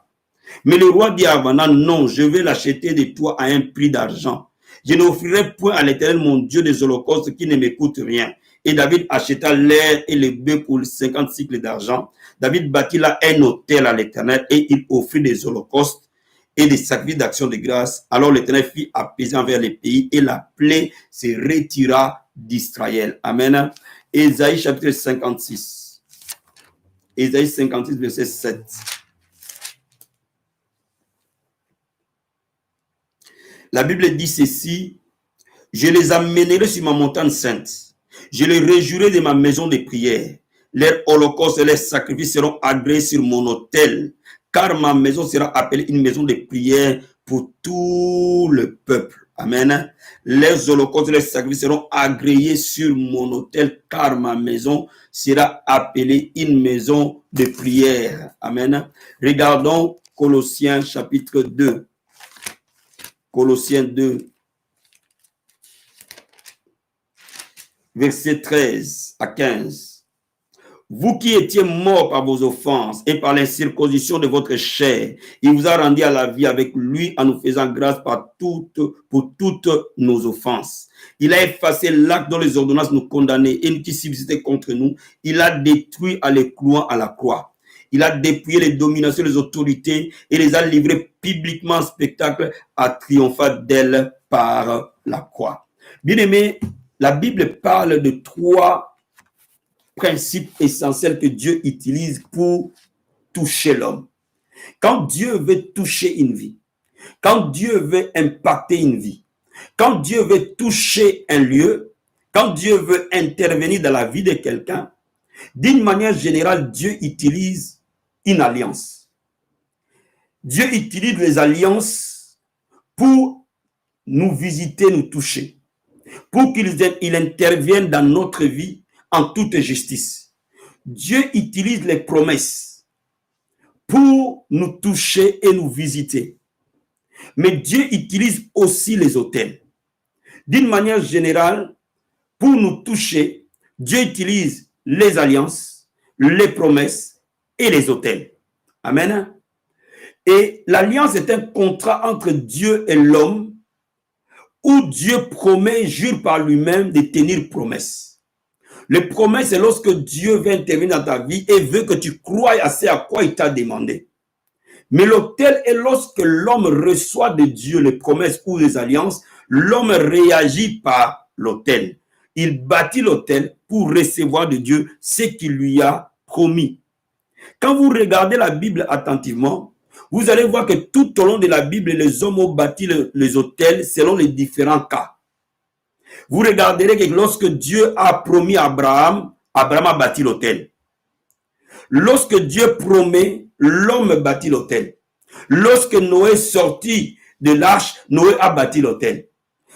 Mais le roi dit à Arvana: Non, je vais l'acheter de toi à un prix d'argent. Je n'offrirai point à l'Éternel mon Dieu des holocaustes qui ne m'écoutent rien. Et David acheta l'air et les bœufs pour 50 cycles d'argent. David bâtit là un autel à l'Éternel et il offrit des holocaustes et des sacrifices d'action de grâce. Alors l'Éternel fit apaiser envers les pays et la plaie se retira d'Israël. Amen. Ésaïe chapitre 56. Ésaïe 56 verset 7. La Bible dit ceci: Je les amènerai sur ma montagne sainte. Je les réjouirai de ma maison de prière. Leurs holocaustes et leurs sacrifices seront agréés sur mon autel, car ma maison sera appelée une maison de prière pour tout le peuple. Amen. Les holocaustes et les sacrifices seront agréés sur mon autel, car ma maison sera appelée une maison de prière. Amen. Regardons Colossiens chapitre 2. Colossiens 2, versets 13 à 15. Vous qui étiez morts par vos offenses et par l'incirconcision de votre chair, il vous a rendu à la vie avec lui en nous faisant grâce pour toutes nos offenses. Il a effacé l'acte dont les ordonnances nous condamnaient et qui subsistaient contre nous. Il a détruit en les clouant à la croix. Il a dépouillé les dominations, les autorités et les a livrés publiquement en spectacle à triompher d'elles par la croix. Bien aimé, la Bible parle de 3 principes essentiels que Dieu utilise pour toucher l'homme. Quand Dieu veut toucher une vie, quand Dieu veut impacter une vie, quand Dieu veut toucher un lieu, quand Dieu veut intervenir dans la vie de quelqu'un, d'une manière générale, Dieu utilise une alliance. Dieu utilise les alliances pour nous visiter, nous toucher, pour qu'il intervienne dans notre vie en toute justice. Dieu utilise les promesses pour nous toucher et nous visiter. Mais Dieu utilise aussi les autels. D'une manière générale, pour nous toucher, Dieu utilise les alliances, les promesses et les autels. Amen. Et l'alliance est un contrat entre Dieu et l'homme où Dieu promet, jure par lui-même de tenir promesse. Les promesses, c'est lorsque Dieu veut intervenir dans ta vie et veut que tu croies à ce à quoi il t'a demandé. Mais l'autel est lorsque l'homme reçoit de Dieu les promesses ou les alliances, l'homme réagit par l'autel. Il bâtit l'autel pour recevoir de Dieu ce qu'il lui a promis. Quand vous regardez la Bible attentivement, vous allez voir que tout au long de la Bible, les hommes ont bâti les autels selon les différents cas. Vous regarderez que lorsque Dieu a promis à Abraham, Abraham a bâti l'autel. Lorsque Dieu promet, l'homme bâtit l'autel. Lorsque Noé sortit de l'arche, Noé a bâti l'autel.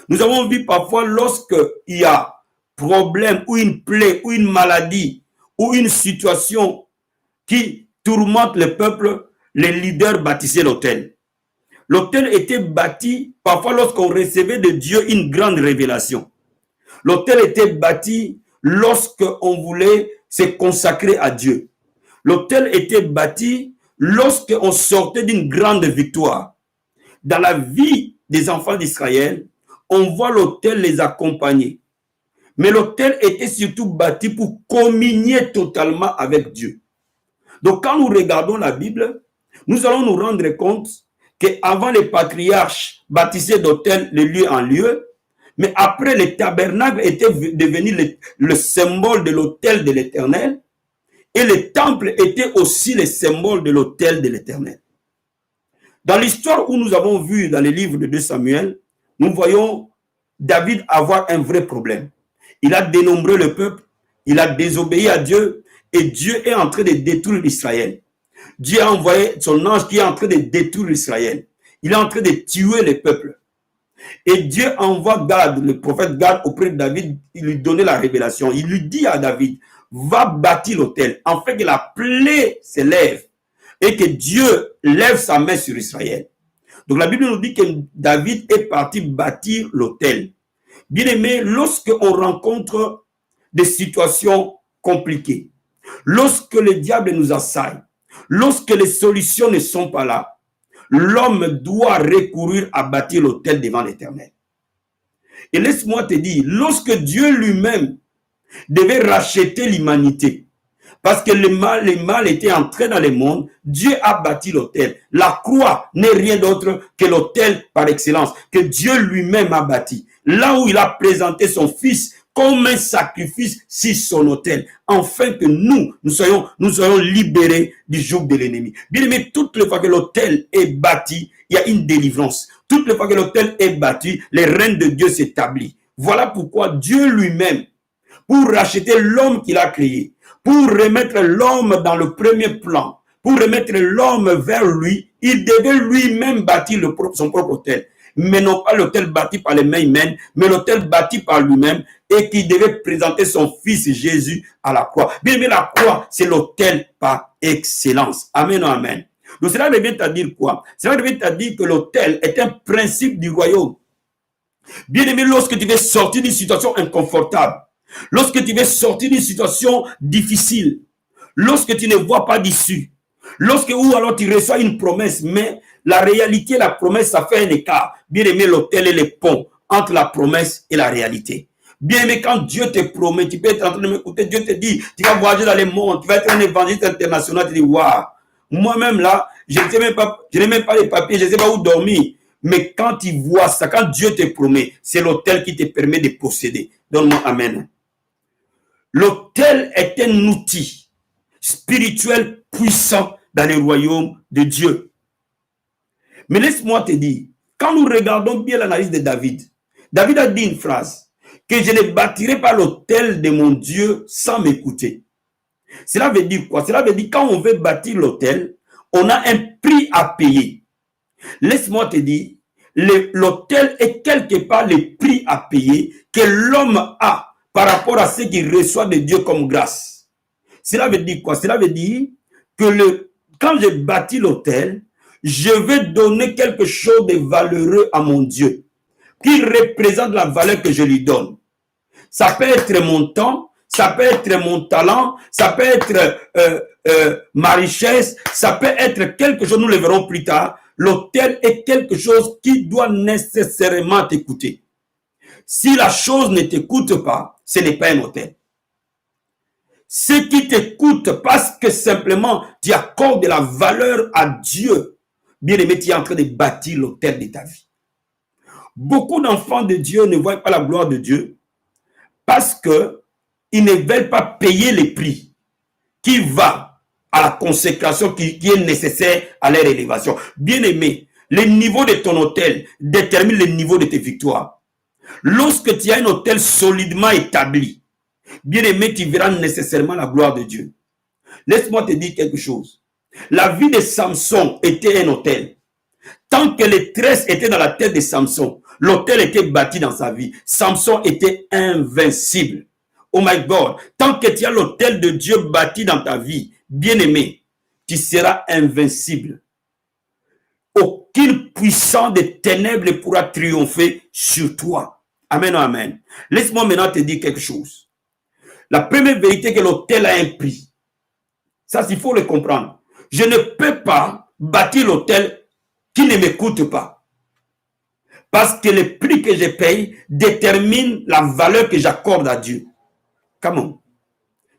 Nous avons vu parfois lorsqu'il y a problème ou une plaie ou une maladie ou une situation qui tourmente le peuple, les leaders bâtissaient l'autel. L'autel était bâti parfois lorsqu'on recevait de Dieu une grande révélation. L'autel était bâti lorsqu'on voulait se consacrer à Dieu. L'autel était bâti lorsqu'on sortait d'une grande victoire. Dans la vie des enfants d'Israël, on voit l'autel les accompagner. Mais l'autel était surtout bâti pour communier totalement avec Dieu. Donc quand nous regardons la Bible, nous allons nous rendre compte qu'avant les patriarches bâtissaient d'autel de lieu en lieu, mais après le tabernacle était devenu le symbole de l'autel de l'Éternel, et le temple était aussi le symbole de l'autel de l'Éternel. Dans l'histoire où nous avons vu dans les livres de 2 Samuel, nous voyons David avoir un vrai problème. Il a dénombré le peuple, il a désobéi à Dieu, et Dieu est en train de détruire Israël. Dieu a envoyé son ange qui est en train de détruire Israël. Il est en train de tuer les peuples. Et Dieu envoie Gad, le prophète Gad, auprès de David, il lui donnait la révélation. Il lui dit à David, va bâtir l'autel, afin que la plaie s'élève et que Dieu lève sa main sur Israël. Donc la Bible nous dit que David est parti bâtir l'autel. Bien aimé, lorsqu'on rencontre des situations compliquées, lorsque le diable nous assaille, lorsque les solutions ne sont pas là, l'homme doit recourir à bâtir l'autel devant l'Éternel. Et laisse-moi te dire, lorsque Dieu lui-même devait racheter l'humanité, parce que le mal était entré dans le monde, Dieu a bâti l'autel. La croix n'est rien d'autre que l'autel par excellence, que Dieu lui-même a bâti. Là où il a présenté son fils comme un sacrifice sur son autel, afin que nous soyons libérés du joug de l'ennemi. Bien aimé, toutes les fois que l'autel est bâti, il y a une délivrance. Toutes les fois que l'autel est bâti, le règne de Dieu s'établit. Voilà pourquoi Dieu lui-même, pour racheter l'homme qu'il a créé, pour remettre l'homme dans le premier plan, pour remettre l'homme vers lui, il devait lui-même bâtir son propre autel. Mais non pas l'autel bâti par les mains humaines, mais l'autel bâti par lui-même et qui devait présenter son fils Jésus à la croix. Bien aimé, la croix, c'est l'autel par excellence. Amen, amen. Donc cela devient à dire quoi? Cela devient à dire que l'autel est un principe du royaume. Bien aimé, lorsque tu veux sortir d'une situation inconfortable, lorsque tu veux sortir d'une situation difficile, lorsque tu ne vois pas d'issue, lorsque ou alors tu reçois une promesse, mais la réalité, la promesse, ça fait un écart. Bien aimé, l'autel est le pont entre la promesse et la réalité. Bien aimé, quand Dieu te promet, tu peux être en train de m'écouter, Dieu te dit, tu vas voyager dans le monde, tu vas être un évangéliste international, tu dis, waouh, moi-même là, je n'ai même pas les papiers, je ne sais pas où dormir. Mais quand tu vois ça, quand Dieu te promet, c'est l'autel qui te permet de posséder. Donne-moi amen. L'autel est un outil spirituel puissant dans le royaume de Dieu. Mais laisse-moi te dire, quand nous regardons bien l'analyse de David, David a dit une phrase, que je ne bâtirai pas l'autel de mon Dieu sans m'écouter. Cela veut dire quoi? Cela veut dire quand on veut bâtir l'autel, on a un prix à payer. Laisse-moi te dire, l'autel est quelque part le prix à payer que l'homme a par rapport à ce qu'il reçoit de Dieu comme grâce. Cela veut dire quoi? Cela veut dire que quand je bâtis l'autel, je vais donner quelque chose de valeureux à mon Dieu, qui représente la valeur que je lui donne. Ça peut être mon temps, ça peut être mon talent, ça peut être ma richesse, ça peut être quelque chose, nous le verrons plus tard. L'autel est quelque chose qui doit nécessairement t'écouter. Si la chose ne t'écoute pas, ce n'est pas un autel. Ce qui t'écoute parce que simplement tu accordes de la valeur à Dieu, bien aimé, tu es en train de bâtir l'autel de ta vie. Beaucoup d'enfants de Dieu ne voient pas la gloire de Dieu parce qu'ils ne veulent pas payer le prix qui va à la consécration qui est nécessaire à leur élévation. Bien aimé, le niveau de ton autel détermine le niveau de tes victoires. Lorsque tu as un autel solidement établi, bien aimé, tu verras nécessairement la gloire de Dieu. Laisse-moi te dire quelque chose. La vie de Samson était un autel. Tant que les tresses étaient dans la tête de Samson, l'autel était bâti dans sa vie. Samson était invincible. Oh my God, tant que tu as l'autel de Dieu bâti dans ta vie, bien-aimé, tu seras invincible. Aucune puissance des ténèbres ne pourra triompher sur toi. Amen, amen. Laisse-moi maintenant te dire quelque chose. La première vérité, que l'autel a un prix. Ça, il faut le comprendre. Je ne peux pas bâtir l'autel qui ne m'écoute pas. Parce que le prix que je paye détermine la valeur que j'accorde à Dieu. Comment?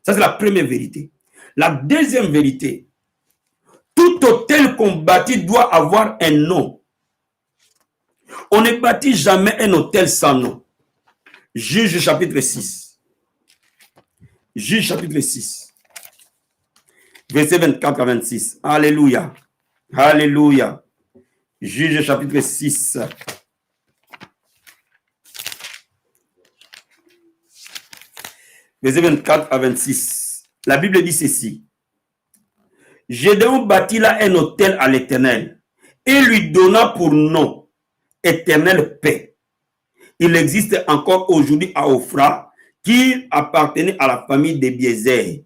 Ça, c'est la première vérité. La deuxième vérité, tout autel qu'on bâtit doit avoir un nom. On ne bâtit jamais un autel sans nom. Juge chapitre 6. Juge chapitre 6. Verset 24 à 26. Alléluia. Alléluia. Juge chapitre 6. Verset 24 à 26. La Bible dit ceci. Gédéon bâtit là un autel à l'Éternel et lui donna pour nom Éternelle paix. Il existe encore aujourd'hui à Ophra, qui appartenait à la famille des Biézer.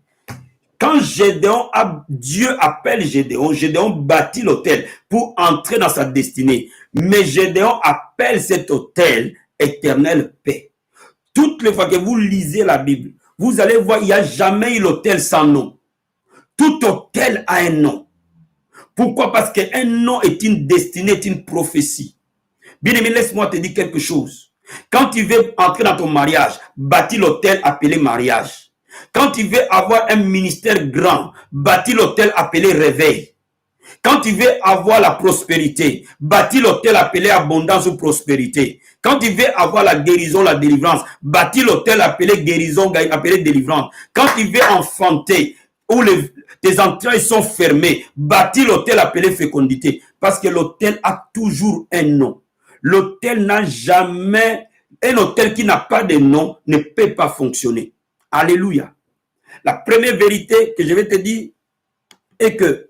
Quand Dieu appelle Gédéon, Gédéon bâtit l'autel pour entrer dans sa destinée. Mais Gédéon appelle cet autel Éternelle paix. Toutes les fois que vous lisez la Bible, vous allez voir, il n'y a jamais eu l'autel sans nom. Tout autel a un nom. Pourquoi? Parce qu'un nom est une destinée, est une prophétie. Bien aimé, laisse-moi te dire quelque chose. Quand tu veux entrer dans ton mariage, bâtis l'autel appelé mariage. Quand tu veux avoir un ministère grand, bâtis l'autel appelé réveil. Quand tu veux avoir la prospérité, bâtis l'autel appelé abondance ou prospérité. Quand tu veux avoir la guérison, la délivrance, bâtis l'autel appelé guérison, appelé délivrance. Quand tu veux enfanter, où tes entrailles sont fermées, bâtis l'autel appelé fécondité. Parce que l'autel a toujours un nom. L'autel n'a jamais, un autel qui n'a pas de nom ne peut pas fonctionner. Alléluia. La première vérité que je vais te dire est que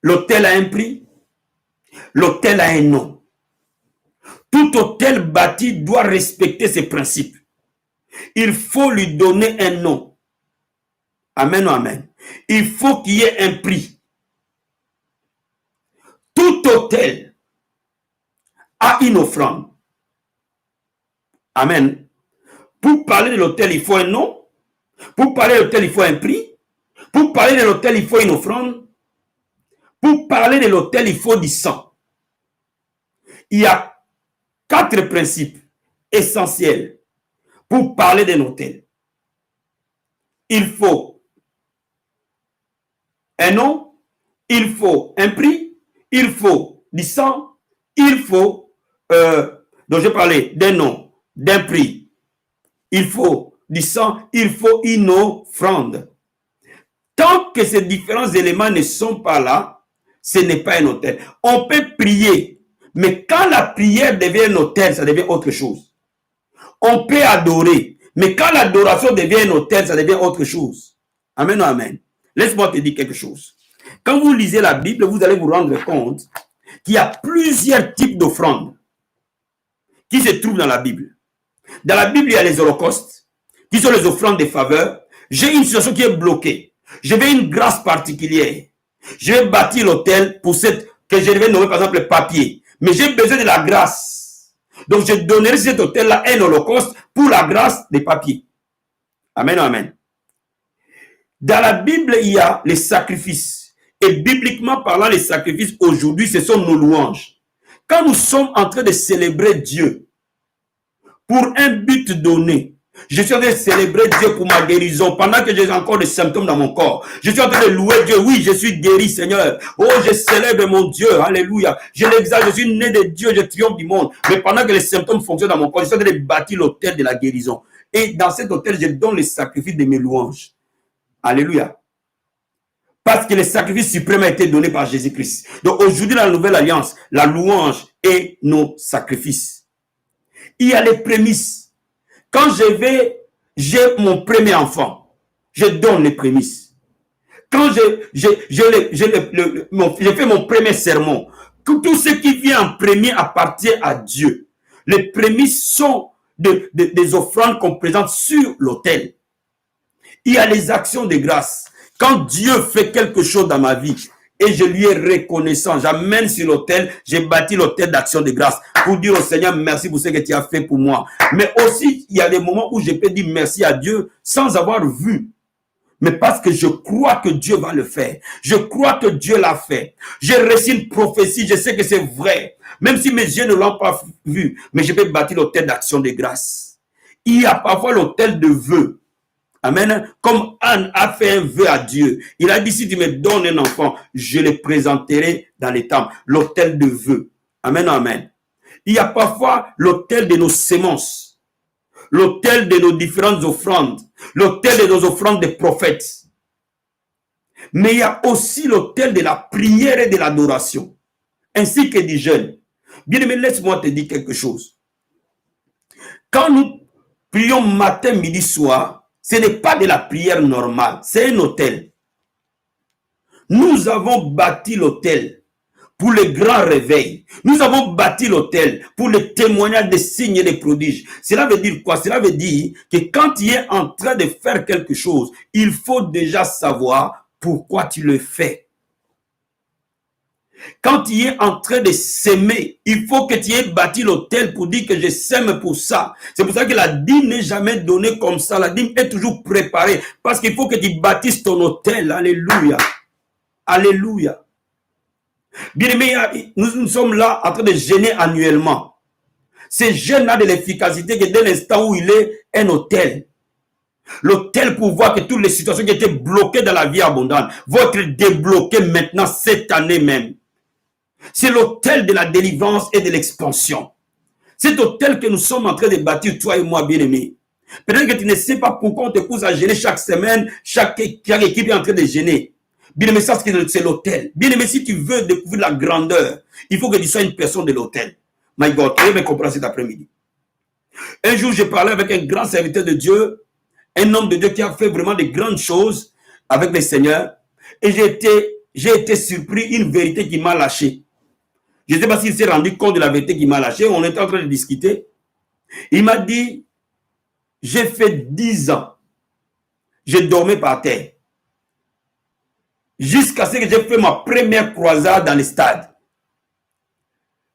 l'autel a un prix, l'autel a un nom. Tout autel bâti doit respecter ses principes. Il faut lui donner un nom. Amen ou amen. Il faut qu'il y ait un prix. Tout autel a une offrande. Amen. Pour parler de l'autel, il faut un nom. Pour parler de l'autel, il faut un prix. Pour parler de l'autel, il faut une offrande. Pour parler de l'autel, il faut du sang. Il y a 4 principes essentiels pour parler d'un autel. Il faut un nom, il faut un prix, il faut du sang, il faut donc j'ai parlé d'un nom, d'un prix, il faut du sang, il faut une offrande. Tant que ces différents éléments ne sont pas là, ce n'est pas un autel. On peut prier, mais quand la prière devient un autel, ça devient autre chose. On peut adorer, mais quand l'adoration devient un autel, ça devient autre chose. Amen ou amen. Laisse-moi te dire quelque chose. Quand vous lisez la Bible, vous allez vous rendre compte qu'il y a plusieurs types d'offrandes qui se trouvent dans la Bible. Dans la Bible, il y a les holocaustes, qui sont les offrandes de faveur. J'ai une situation qui est bloquée. Je veux une grâce particulière. Je vais bâtir l'autel pour cette, que je vais nommer par exemple le papier. Mais j'ai besoin de la grâce. Donc je donnerai cet autel-là un holocauste pour la grâce des papiers. Amen, amen. Dans la Bible, il y a les sacrifices. Et bibliquement parlant, les sacrifices aujourd'hui, ce sont nos louanges. Quand nous sommes en train de célébrer Dieu pour un but donné, je suis en train de célébrer Dieu pour ma guérison pendant que j'ai encore des symptômes dans mon corps. Je suis en train de louer Dieu. Oui, je suis guéri, Seigneur. Oh, je célèbre mon Dieu. Alléluia. Je l'exalte. Je suis né de Dieu. Je triomphe du monde. Mais pendant que les symptômes fonctionnent dans mon corps, je suis en train de bâtir l'autel de la guérison. Et dans cet autel, je donne les sacrifices de mes louanges. Alléluia. Parce que le sacrifice suprême a été donné par Jésus-Christ. Donc aujourd'hui, dans la nouvelle alliance, la louange est nos sacrifices. Il y a les prémices. Quand j'ai mon premier enfant, je donne les prémices. Quand j'ai fait mon premier sermon, tout ce qui vient en premier appartient à Dieu. Les prémices sont des offrandes qu'on présente sur l'autel. Il y a les actions de grâce. Quand Dieu fait quelque chose dans ma vie, et je lui ai reconnaissant. J'amène sur l'autel, j'ai bâti l'autel d'action de grâce pour dire au Seigneur merci pour ce que tu as fait pour moi. Mais aussi, il y a des moments où je peux dire merci à Dieu sans avoir vu. Mais parce que je crois que Dieu va le faire. Je crois que Dieu l'a fait. J'ai reçu une prophétie, je sais que c'est vrai. Même si mes yeux ne l'ont pas vu, mais je peux bâtir l'autel d'action de grâce. Il y a parfois l'autel de vœux. Amen. Comme Anne a fait un vœu à Dieu. Il a dit, si tu me donnes un enfant, je le présenterai dans les temples. L'autel de vœux. Amen, amen. Il y a parfois l'autel de nos semences. L'autel de nos différentes offrandes, l'autel de nos offrandes des prophètes. Mais il y a aussi l'autel de la prière et de l'adoration, ainsi que du jeûne. Bien-aimé, laisse-moi te dire quelque chose. Quand nous prions matin, midi, soir, ce n'est pas de la prière normale, c'est un autel. Nous avons bâti l'autel pour le grand réveil. Nous avons bâti l'autel pour le témoignage des signes et des prodiges. Cela veut dire quoi? Cela veut dire que quand tu es en train de faire quelque chose, il faut déjà savoir pourquoi tu le fais. Quand tu es en train de s'aimer, il faut que tu aies bâti l'autel pour dire que je sème pour ça. C'est pour ça que la dîme n'est jamais donnée comme ça. La dîme est toujours préparée parce qu'il faut que tu bâtisses ton autel. Alléluia. Alléluia. Bien-aimé, nous sommes là en train de jeûner annuellement. Ce jeûne a de l'efficacité que dès l'instant où il est un autel. L'autel pour voir que toutes les situations qui étaient bloquées dans la vie abondante vont être débloquées maintenant, cette année même. C'est l'autel de la délivrance et de l'expansion. Cet autel que nous sommes en train de bâtir, toi et moi, bien-aimé. Peut-être que tu ne sais pas pourquoi on te pousse à jeûner chaque semaine, chaque équipe est en train de jeûner. Bien-aimé, ça c'est l'autel. Bien-aimé, si tu veux découvrir la grandeur, il faut que tu sois une personne de l'autel. My God, tu me comprendre cet après-midi. Un jour, j'ai parlé avec un grand serviteur de Dieu, un homme de Dieu qui a fait vraiment de grandes choses avec le Seigneur. Et j'ai été surpris, une vérité qui m'a lâché. Je ne sais pas s'il s'est rendu compte de la vérité qui m'a lâché. On était en train de discuter. Il m'a dit, j'ai fait 10 ans. Je dormais par terre. Jusqu'à ce que j'ai fait ma première croisade dans les stades.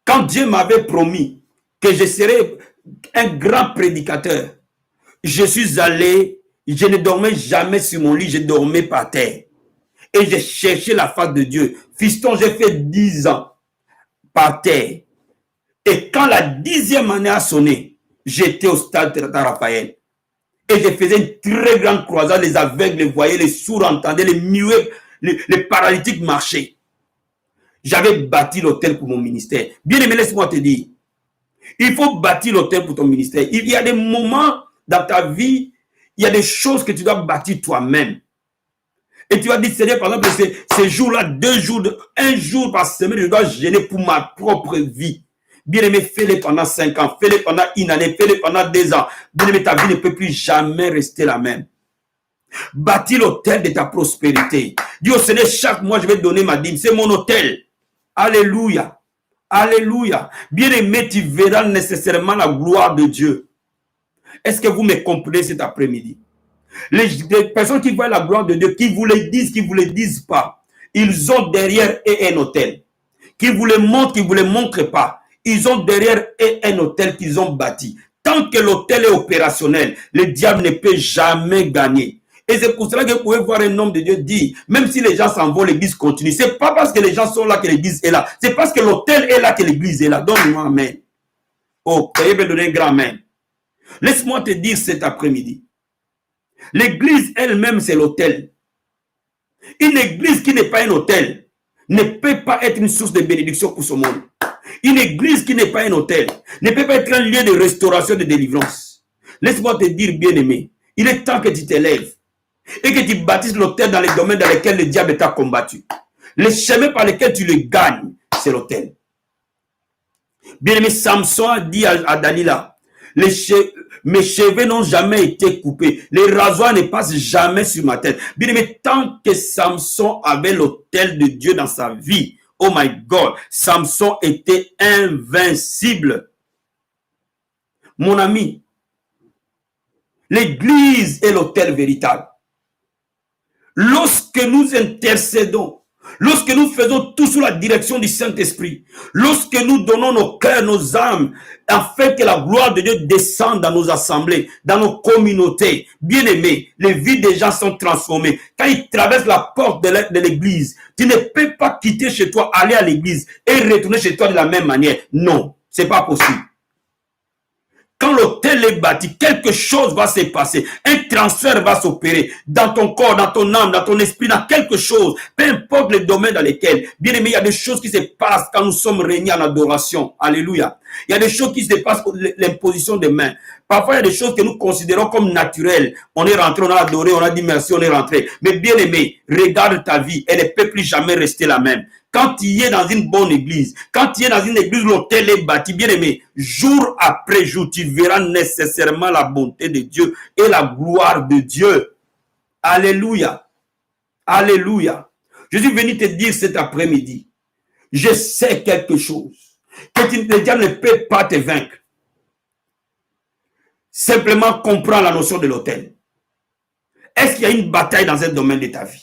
Quand Dieu m'avait promis que je serais un grand prédicateur, je suis allé, je ne dormais jamais sur mon lit, je dormais par terre. Et j'ai cherché la face de Dieu. Fiston, j'ai fait 10 ans par terre. Et quand la 10e année a sonné, j'étais au stade de Raphaël. Et je faisais une très grande croisade, les aveugles les voyaient, les sourds entendaient, les muets, les paralytiques marchaient. J'avais bâti l'autel pour mon ministère. Bien aimé, laisse-moi te dire, il faut bâtir l'autel pour ton ministère. Il y a des moments dans ta vie, il y a des choses que tu dois bâtir toi-même. Et tu vas dire, Seigneur, par exemple, ces jours-là, 2 jours, 1 jour par semaine, je dois gêner pour ma propre vie. Bien aimé, fais-le pendant 5 ans, fais-le pendant 1 année, fais-le pendant 2 ans. Bien aimé, ta vie ne peut plus jamais rester la même. Bâtis l'autel de ta prospérité. Dis au Seigneur, chaque mois, je vais donner ma dîme. C'est mon autel. Alléluia. Alléluia. Bien aimé, tu verras nécessairement la gloire de Dieu. Est-ce que vous me comprenez cet après-midi? Les personnes qui voient la gloire de Dieu, qui vous le disent, qui ne vous le disent pas, ils ont derrière eux un autel. Qui vous le montrent, qui ne vous le montrent pas, ils ont derrière eux un autel qu'ils ont bâti. Tant que l'autel est opérationnel, le diable ne peut jamais gagner. Et c'est pour cela que vous pouvez voir un homme de Dieu dire, même si les gens s'en vont, l'église continue. Ce n'est pas parce que les gens sont là que l'église est là. C'est parce que l'autel est là que l'église est là. Donne-moi un amen. Oh, Dieu me donner un grand amen. Laisse-moi te dire cet après-midi. L'église elle-même, c'est l'autel. Une église qui n'est pas un autel ne peut pas être une source de bénédiction pour ce monde. Une église qui n'est pas un autel ne peut pas être un lieu de restauration, de délivrance. Laisse-moi te dire, bien-aimé, il est temps que tu t'élèves et que tu bâtisses l'autel dans les domaines dans lesquels le diable t'a combattu. Les chemins par lesquels tu le gagnes, c'est l'autel. Bien-aimé, Samson a dit à Dalila, mes cheveux n'ont jamais été coupés. Les rasoirs ne passent jamais sur ma tête. Bien aimé, tant que Samson avait l'autel de Dieu dans sa vie, oh my God, Samson était invincible. Mon ami, l'église est l'autel véritable. Lorsque nous intercédons, lorsque nous faisons tout sous la direction du Saint-Esprit, lorsque nous donnons nos cœurs, nos âmes, afin que la gloire de Dieu descende dans nos assemblées, dans nos communautés, bien aimés, les vies des gens sont transformées. Quand ils traversent la porte de l'église, tu ne peux pas quitter chez toi, aller à l'église et retourner chez toi de la même manière. Non, c'est pas possible. Quand l'autel est bâti, quelque chose va se passer. Un transfert va s'opérer dans ton corps, dans ton âme, dans ton esprit, dans quelque chose. Peu importe le domaine dans lequel. Bien aimé, il y a des choses qui se passent quand nous sommes réunis en adoration. Alléluia. Il y a des choses qui se passent pour l'imposition des mains. Parfois, il y a des choses que nous considérons comme naturelles. On est rentré, on a adoré, on a dit merci, on est rentré. Mais bien aimé, regarde ta vie. Elle ne peut plus jamais rester la même. Quand tu es dans une bonne église, quand tu es dans une église où l'autel est bâti, bien aimé, jour après jour, tu verras nécessairement la bonté de Dieu et la gloire de Dieu. Alléluia. Alléluia. Je suis venu te dire cet après-midi, je sais quelque chose, que le diable ne peut pas te vaincre. Simplement comprends la notion de l'autel. Est-ce qu'il y a une bataille dans un domaine de ta vie?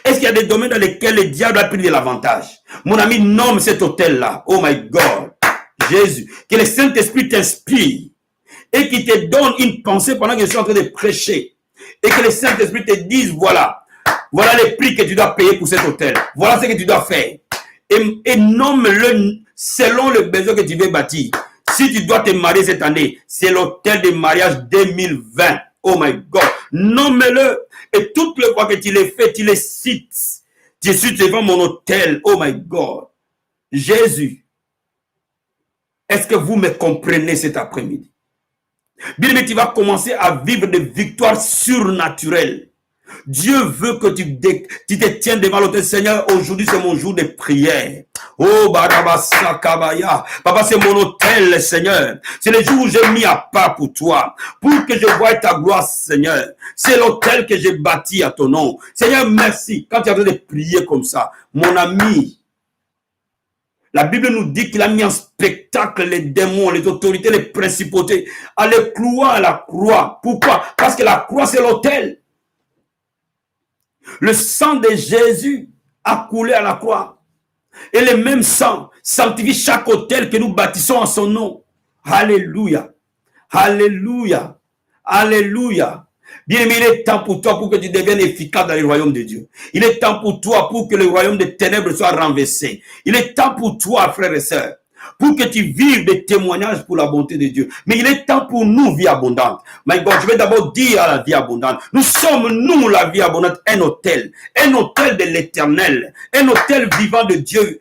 Est-ce qu'il y a des domaines dans lesquels le diable a pris de l'avantage? Mon ami, nomme cet hôtel-là. Oh my God. Jésus. Que le Saint-Esprit t'inspire et qu'il te donne une pensée pendant que je suis en train de prêcher. Et que le Saint-Esprit te dise, voilà les prix que tu dois payer pour cet hôtel. Voilà ce que tu dois faire. Et nomme-le selon le besoin que tu veux bâtir. Si tu dois te marier cette année, c'est l'hôtel de mariage 2020. Oh my God. Nomme-le. Et toutes les fois que tu les fais, tu les cites. Je suis devant mon hôtel. Oh my God. Jésus. Est-ce que vous me comprenez cet après-midi? Bien aimé, tu vas commencer à vivre des victoires surnaturelles. Dieu veut que tu te tiennes devant l'autel. Seigneur, aujourd'hui c'est mon jour de prière. Oh, Barabasakabaya. Papa, c'est mon hôtel, Seigneur. C'est le jour où j'ai mis à part pour toi. Pour que je voie ta gloire, Seigneur. C'est l'hôtel que j'ai bâti à ton nom. Seigneur, merci. Quand tu as besoin de prier comme ça, mon ami, la Bible nous dit qu'il a mis en spectacle les démons, les autorités, les principautés, à les clouer à la croix. Pourquoi? Parce que la croix, c'est l'autel. Le sang de Jésus a coulé à la croix. Et le même sang sanctifie chaque autel que nous bâtissons en son nom. Alléluia. Alléluia. Alléluia. Bien-aimé, il est temps pour toi pour que tu deviennes efficace dans le royaume de Dieu. Il est temps pour toi pour que le royaume des ténèbres soit renversé. Il est temps pour toi, frères et sœurs, pour que tu vives des témoignages pour la bonté de Dieu. Mais il est temps pour nous, vie abondante. My God, je vais d'abord dire à la vie abondante. Nous sommes, nous, la vie abondante, un hôtel de l'éternel, un hôtel vivant de Dieu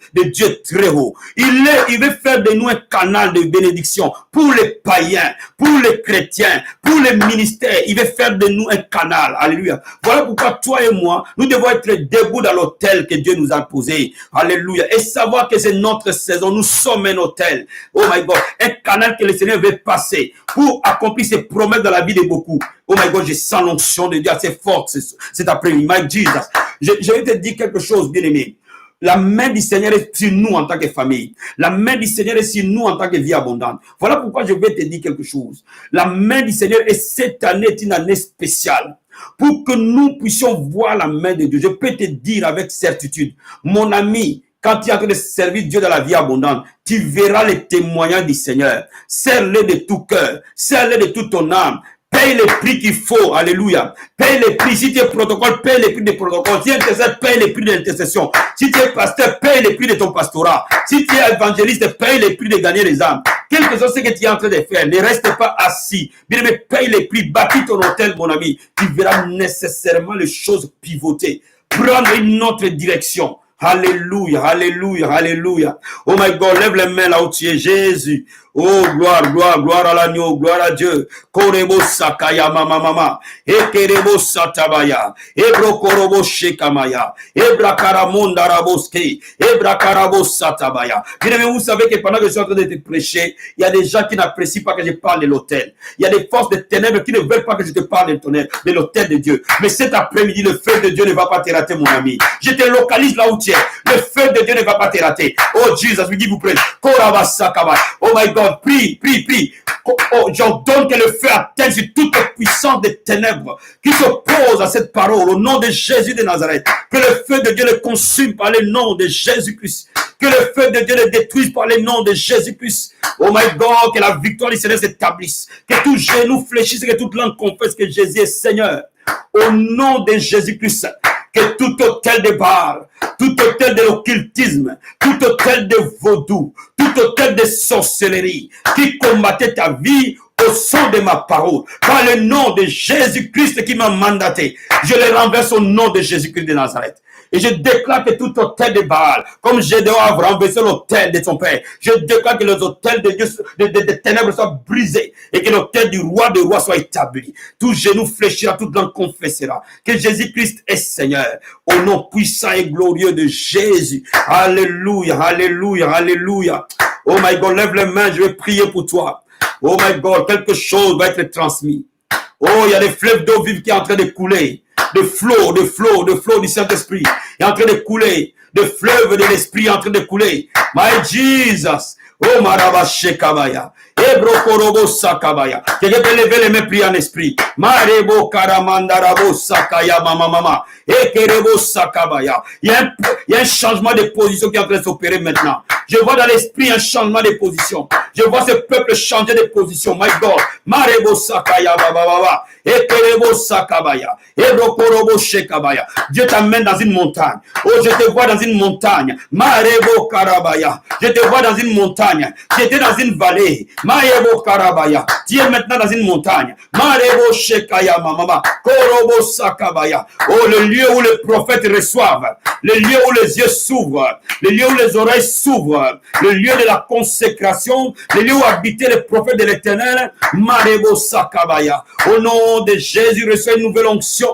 très haut. Il veut faire de nous un canal de bénédiction pour les païens, pour les chrétiens, pour les ministères. Il veut faire de nous un canal. Alléluia. Voilà pourquoi toi et moi, nous devons être debout dans l'hôtel que Dieu nous a posé. Alléluia. Et savoir que c'est notre saison. Nous sommes un hôtel. Oh my God. Un canal que le Seigneur veut passer pour accomplir ses promesses dans la vie de beaucoup. Oh my God, je sens l'onction de Dieu assez forte cet après-midi. My Jesus. Je vais te dire quelque chose, bien aimé. La main du Seigneur est sur nous en tant que famille. La main du Seigneur est sur nous en tant que vie abondante. Voilà pourquoi je vais te dire quelque chose. La main du Seigneur est cette année est une année spéciale. Pour que nous puissions voir la main de Dieu. Je peux te dire avec certitude, mon ami, quand tu es en train de servir Dieu dans la vie abondante, tu verras les témoignages du Seigneur. Serre-les de tout cœur. Serre-les de toute ton âme. Paye les prix qu'il faut. Alléluia. Paye les prix. Si tu es protocole, paye les prix des protocoles. Si tu es intercesseur, paye les prix de l'intercession. Si tu es pasteur, paye les prix de ton pastorat. Si tu es évangéliste, paye les prix de gagner les âmes. Quel que soit ce que tu es en train de faire, ne reste pas assis. Bien aimé, paye les prix. Bâtis ton hôtel, mon ami. Tu verras nécessairement les choses pivoter. Prendre une autre direction. Alléluia, alléluia, alléluia. Oh my God, lève les mains là où tu es, Jésus. Oh, gloire, gloire, gloire à l'agneau, gloire à Dieu. Korebo sakaya mama mama. Ekerebo satabaya. Ebro korobo shekamaya. Ebra karamonda raboske. Ebra karabo satabaya. Bien aimé, vous savez que pendant que je suis en train de te prêcher, il y a des gens qui n'apprécient pas que je parle de l'autel. Il y a des forces de ténèbres qui ne veulent pas que je te parle de l'autel de Dieu. Mais cet après-midi, le feu de Dieu ne va pas te rater, mon ami. Je te localise là où tu es. Le feu de Dieu ne va pas te rater. Oh Jesus, we give you praise. Oh my God, prie, prie, prie. Oh, j'ordonne que le feu atteigne sur toute puissance des ténèbres qui s'oppose à cette parole au nom de Jésus de Nazareth. Que le feu de Dieu le consume par le nom de Jésus-Christ. Que le feu de Dieu le détruise par le nom de Jésus-Christ. Oh my God, que la victoire du Seigneur s'établisse. Que tout genou fléchisse, que toute langue confesse que Jésus est Seigneur. Au nom de Jésus-Christ. Que tout hôtel de Baal, tout hôtel de l'occultisme, tout hôtel de vaudou, tout hôtel de sorcellerie qui combattait ta vie au son de ma parole, par le nom de Jésus-Christ qui m'a mandaté, je les renverse au nom de Jésus-Christ de Nazareth. Et je déclare que tout hôtel de Baal, comme Gédéon a renversé l'hôtel de son père, je déclare que les hôtels de Dieu, des ténèbres soient brisés et que l'hôtel du roi des rois soit établi. Tout genou fléchira, toute langue confessera que Jésus-Christ est Seigneur. Au nom puissant et glorieux de Jésus. Alléluia, alléluia, alléluia. Oh my God, lève les mains, je vais prier pour toi. Oh my God, quelque chose va être transmis. Oh, il y a des fleuves d'eau vive qui sont en train de couler. De flots du Saint-Esprit est en train de couler. De fleuves de l'Esprit est en train de couler. My Jesus. Oh, Marabashe Kabaya. Ebro Korobo Sakabaya. Quelqu'un peut lever les mains, prier en esprit. Marebo Karamandarabo Sakaya Mama. Ekerebo Sakabaya. Il y a un changement de position qui est en train de s'opérer maintenant. Je vois dans l'esprit un changement de position. Je vois ce peuple changer de position. My God. Marebo Sakaya Baba. Ekerebo Sakabaya. Ebro Korobo Shekabaya. Dieu t'amène dans une montagne. Oh, je te vois dans une montagne. Marebo Karabaya. Je te vois dans une montagne. J'étais dans une vallée. Marebo Karabaya. Tu es maintenant dans une montagne. Marebo Shekaya Mama. Korobo Sakabaya. Oh, le lieu où les prophètes reçoivent. Le lieu où les yeux s'ouvrent. Le lieu où les oreilles s'ouvrent. Le lieu de la consécration. Le lieu où habitaient les prophètes de l'Éternel. Marebo Sakabaya. Au nom de Jésus, reçois une nouvelle onction.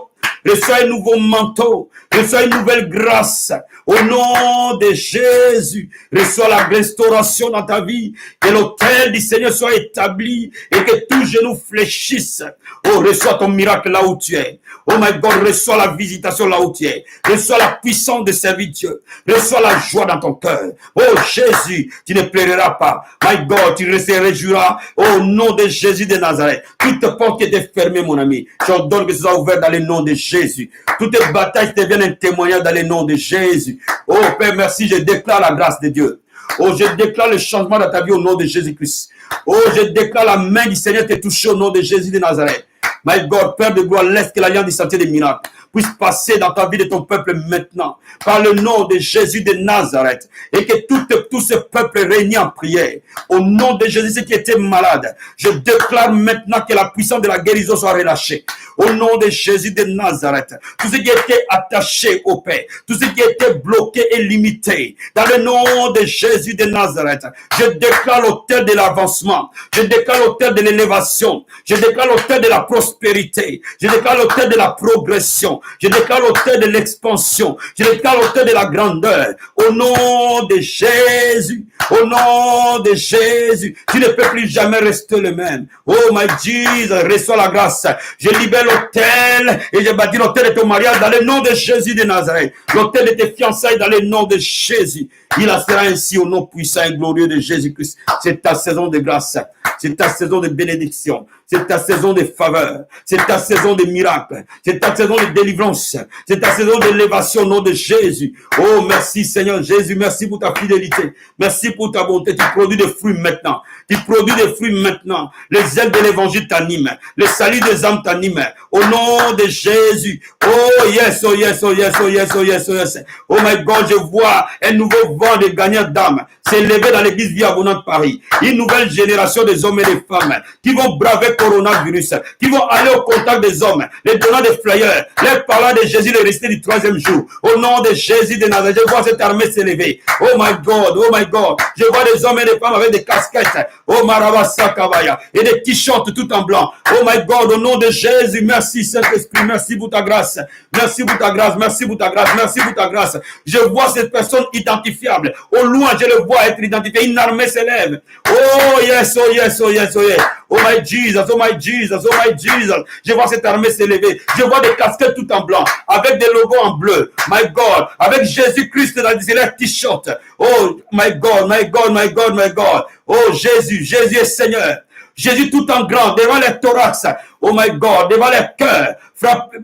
Reçois un nouveau manteau. Reçois une nouvelle grâce. Au nom de Jésus, reçois la restauration dans ta vie. Que l'autel du Seigneur soit établi et que tout genou fléchisse. Oh, reçois ton miracle là où tu es. Oh my God, reçois la visitation là où tu es. Reçois la puissance de servir Dieu. Reçois la joie dans ton cœur. Oh Jésus, tu ne plairas pas. My God, tu se réjouiras au nom de Jésus de Nazareth. Toute porte qui était fermée, mon ami, j'ordonne que ce soit ouvert dans le nom de Jésus. Toutes les batailles deviennent un témoignage dans le nom de Jésus. Oh Père, merci, je déclare la grâce de Dieu. Oh, je déclare le changement dans ta vie au nom de Jésus-Christ. Oh, je déclare la main du Seigneur te toucher au nom de Jésus de Nazareth. My God, Père de gloire, laisse que l'alliance du sentier des miracles puisse passer dans ta vie de ton peuple maintenant, par le nom de Jésus de Nazareth, et que tout ce peuple réuni en prière, au nom de Jésus, ceux qui étaient malades, je déclare maintenant que la puissance de la guérison soit relâchée, au nom de Jésus de Nazareth, tous ceux qui étaient attachés au Père, tous ceux qui étaient bloqués et limités, dans le nom de Jésus de Nazareth, je déclare l'autel de l'avancement, je déclare l'autel de l'élévation, je déclare l'autel de la prospérité, je déclare l'autel de la progression, je déclare l'autel de l'expansion. Je déclare l'autel de la grandeur. Au nom de Jésus. Au nom de Jésus. Tu ne peux plus jamais rester le même. Oh my Jesus, reçois la grâce. Je libère l'autel et je bâtis l'autel de ton mariage dans le nom de Jésus de Nazareth. L'autel de tes fiançailles dans le nom de Jésus. Il en sera ainsi au nom puissant et glorieux de Jésus-Christ. C'est ta saison de grâce. C'est ta saison de bénédiction. C'est ta saison de faveur. C'est ta saison de miracle. C'est ta saison de délivrance. C'est ta saison d'élévation au nom de Jésus. Oh, merci Seigneur Jésus. Merci pour ta fidélité. Merci pour ta bonté. Tu produis des fruits maintenant. Tu produis des fruits maintenant. Les ailes de l'évangile t'animent. Le salut des âmes t'anime. Au nom de Jésus. Oh yes, oh yes, oh yes, oh yes, oh yes, oh yes. Oh my God, je vois un nouveau vent de gagnants d'âmes s'élever dans l'église Vie Abondante Paris. Une nouvelle génération des hommes et des femmes qui vont braver coronavirus, qui vont aller au contact des hommes, les donnant des flyers, les parlant de Jésus, le resté du troisième jour. Au nom de Jésus de Nazareth, je vois cette armée s'élever. Oh my God, oh my God. Je vois des hommes et des femmes avec des casquettes. Oh Marabasa Kabaya. Et des t-shirts tout en blanc. Oh my God, au nom de Jésus, merci Saint-Esprit, merci pour ta grâce. Merci pour ta grâce, merci pour ta grâce, merci pour ta grâce. Je vois cette personne identifiable. Au loin, je le vois être identifié. Une armée s'élève. Oh yes, oh yes, oh yes, oh yes. Oh my Jesus, oh my Jesus, oh my Jesus. Je vois cette armée s'élever. Je vois des casquettes tout en blanc, avec des logos en bleu. My God, avec Jésus-Christ dans les t-shirts. Oh my God, my God, my God, my God. Oh Jésus, Jésus est Seigneur. Jésus tout en grand, devant les thorax. Oh my God, devant les cœurs. Frappe.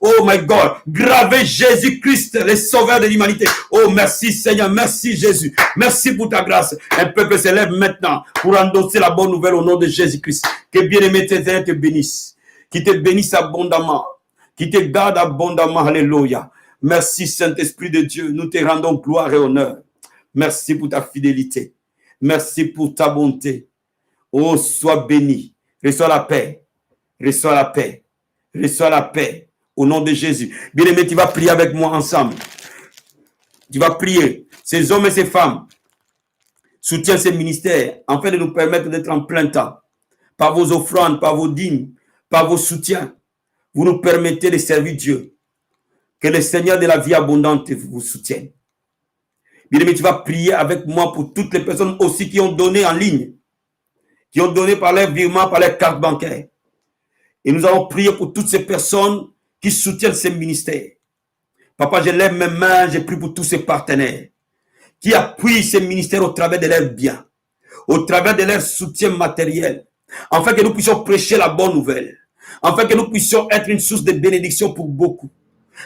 Oh my God, gravez Jésus-Christ, le sauveur de l'humanité. Oh merci Seigneur, merci Jésus, merci pour ta grâce. Un peuple s'élève maintenant pour endosser la bonne nouvelle au nom de Jésus-Christ. Que bien-aimé Seigneur te bénisse, qui te bénisse abondamment, qui te garde abondamment. Alléluia. Merci Saint-Esprit de Dieu, nous te rendons gloire et honneur. Merci pour ta fidélité, merci pour ta bonté. Oh, sois béni, reçois la paix, reçois la paix, reçois la paix. Au nom de Jésus. Bien-aimé, tu vas prier avec moi ensemble. Tu vas prier. Ces hommes et ces femmes soutiennent ces ministères afin de nous permettre d'être en plein temps. Par vos offrandes, par vos dîmes, par vos soutiens. Vous nous permettez de servir Dieu. Que le Seigneur de la vie abondante vous soutienne. Bien-aimé, tu vas prier avec moi pour toutes les personnes aussi qui ont donné en ligne. Qui ont donné par leur virement, par leur carte bancaire. Et nous allons prier pour toutes ces personnes qui soutiennent ces ministères. Papa, je lève mes mains, je prie pour tous ces partenaires qui appuient ces ministères au travers de leurs biens, au travers de leur soutien matériel, afin que nous puissions prêcher la bonne nouvelle, afin que nous puissions être une source de bénédiction pour beaucoup.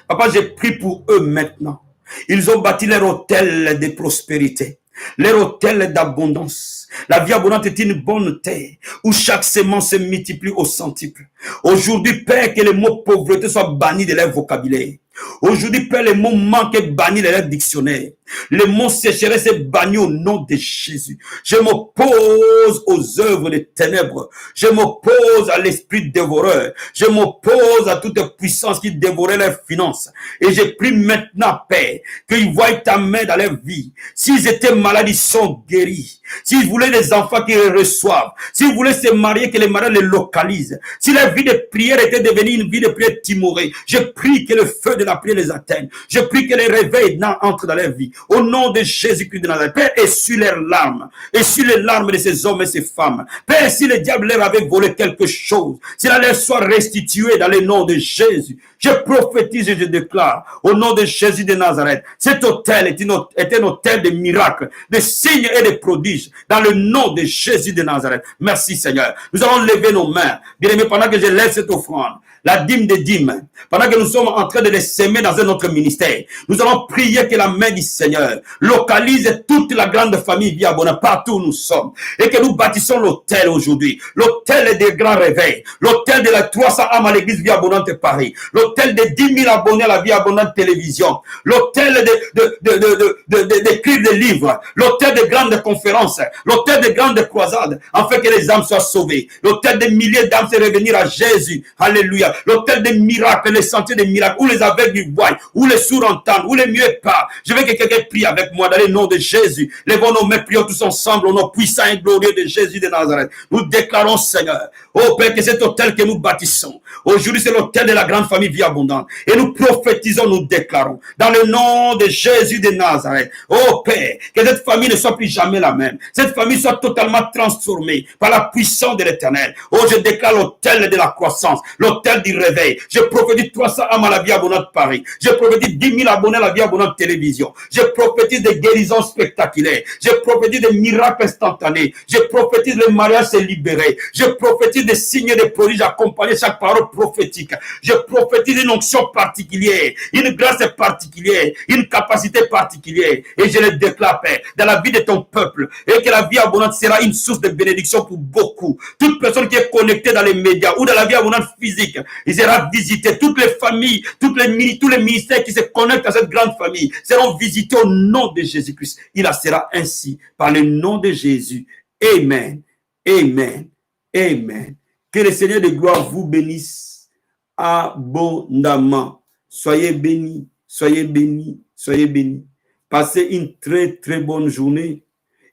Papa, je prie pour eux maintenant. Ils ont bâti leur hôtel de prospérité, leur hôtel d'abondance. La vie abondante est une bonne terre où chaque semence se multiplie au centuple. Aujourd'hui, Père, que le mot pauvreté soit banni de leur vocabulaire. Aujourd'hui, Père, le mot manque est banni de leur dictionnaire. Le mot sécheresse est banni au nom de Jésus. Je m'oppose aux œuvres des ténèbres. Je m'oppose à l'esprit dévoreur. Je m'oppose à toute puissance qui dévorait leurs finances. Et je prie maintenant, Père, qu'ils voient ta main dans leur vie. S'ils étaient malades, ils sont guéris. S'ils voulaient des enfants, qu'ils les reçoivent. S'ils voulaient se marier, que les mariages les localisent. Si la vie de prière était devenue une vie de prière timorée, je prie que le feu de la prière les atteigne. Je prie que les réveils entrent dans leur vie. Au nom de Jésus-Christ de Nazareth, Père, essuie leurs larmes. Essuie les larmes de ces hommes et ces femmes. Père, si le diable leur avait volé quelque chose, cela leur soit restitué dans le nom de Jésus. Je prophétise et je déclare, au nom de Jésus de Nazareth, cet hôtel est un hôtel de miracles, de signes et de prodiges, dans le nom de Jésus de Nazareth. Merci Seigneur. Nous allons lever nos mains. Bien-aimés, pendant que je lève cette offrande, la dîme des dîmes, pendant que nous sommes en train de les s'aimer dans un autre ministère, nous allons prier que la main du Seigneur localise toute la grande famille Vie Abondante partout où nous sommes, et que nous bâtissons l'hôtel aujourd'hui, l'hôtel des grands réveils, l'hôtel de la 300 âmes à l'église Vie Abondante Paris, l'hôtel de 10 000 abonnés à la Vie Abondante Télévision, l'hôtel d'écrire des livres, l'hôtel de grandes conférences, l'hôtel de grandes croisades, afin que les âmes soient sauvées, l'hôtel de milliers d'âmes se revenir à Jésus, alléluia, l'hôtel des miracles, les sentiers des miracles, où les aveugles voient, où les sourds entendent, où les muets parlent. Je veux que quelqu'un prie avec moi dans le nom de Jésus. Levons nos mains, prions tous ensemble au nom puissant et glorieux de Jésus de Nazareth. Nous déclarons, Seigneur, oh Père, que cet hôtel que nous bâtissons, aujourd'hui c'est l'hôtel de la grande famille Vie Abondante. Et nous prophétisons, nous déclarons, dans le nom de Jésus de Nazareth, oh Père, que cette famille ne soit plus jamais la même. Cette famille soit totalement transformée par la puissance de l'Éternel. Oh, je déclare l'hôtel de la croissance, l'hôtel du réveil. Je prophétise 300 âmes à la Vie Abondante Paris. Je prophétise 10 000 abonnés à la Vie Abondante Télévision. Je prophétise des guérisons spectaculaires. Je prophétise des miracles instantanés. Je prophétise le mariage s'est libéré. Je prophétise des signes et des prodiges accompagnés chaque parole prophétique. Je prophétise une onction particulière, une grâce particulière, une capacité particulière. Et je le déclare, Père, dans la vie de ton peuple. Et que la Vie Abondante sera une source de bénédiction pour beaucoup. Toute personne qui est connectée dans les médias ou dans la Vie Abondante physique, il sera visité. Toutes les familles, tous les ministères qui se connectent à cette grande famille seront visités au nom de Jésus-Christ. Il en sera ainsi par le nom de Jésus. Amen. Amen. Amen. Que le Seigneur de gloire vous bénisse abondamment. Soyez bénis, soyez bénis, soyez bénis. Passez une très très bonne journée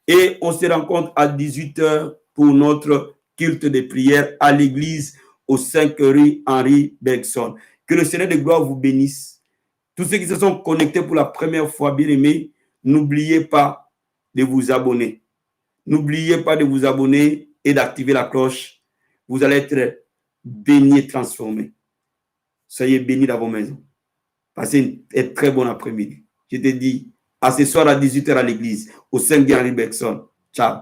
et on se rencontre à 18h pour notre culte de prière à l'église au 5 rue Henri Bergson. Que le Seigneur de gloire vous bénisse. Tous ceux qui se sont connectés pour la première fois, bien aimés, n'oubliez pas de vous abonner. N'oubliez pas de vous abonner et d'activer la cloche. Vous allez être bénis et transformés. Soyez bénis dans vos maisons. Passez un très bon après-midi. Je te dis, à ce soir à 18h à l'église, au 5 Henri Bergson. Ciao.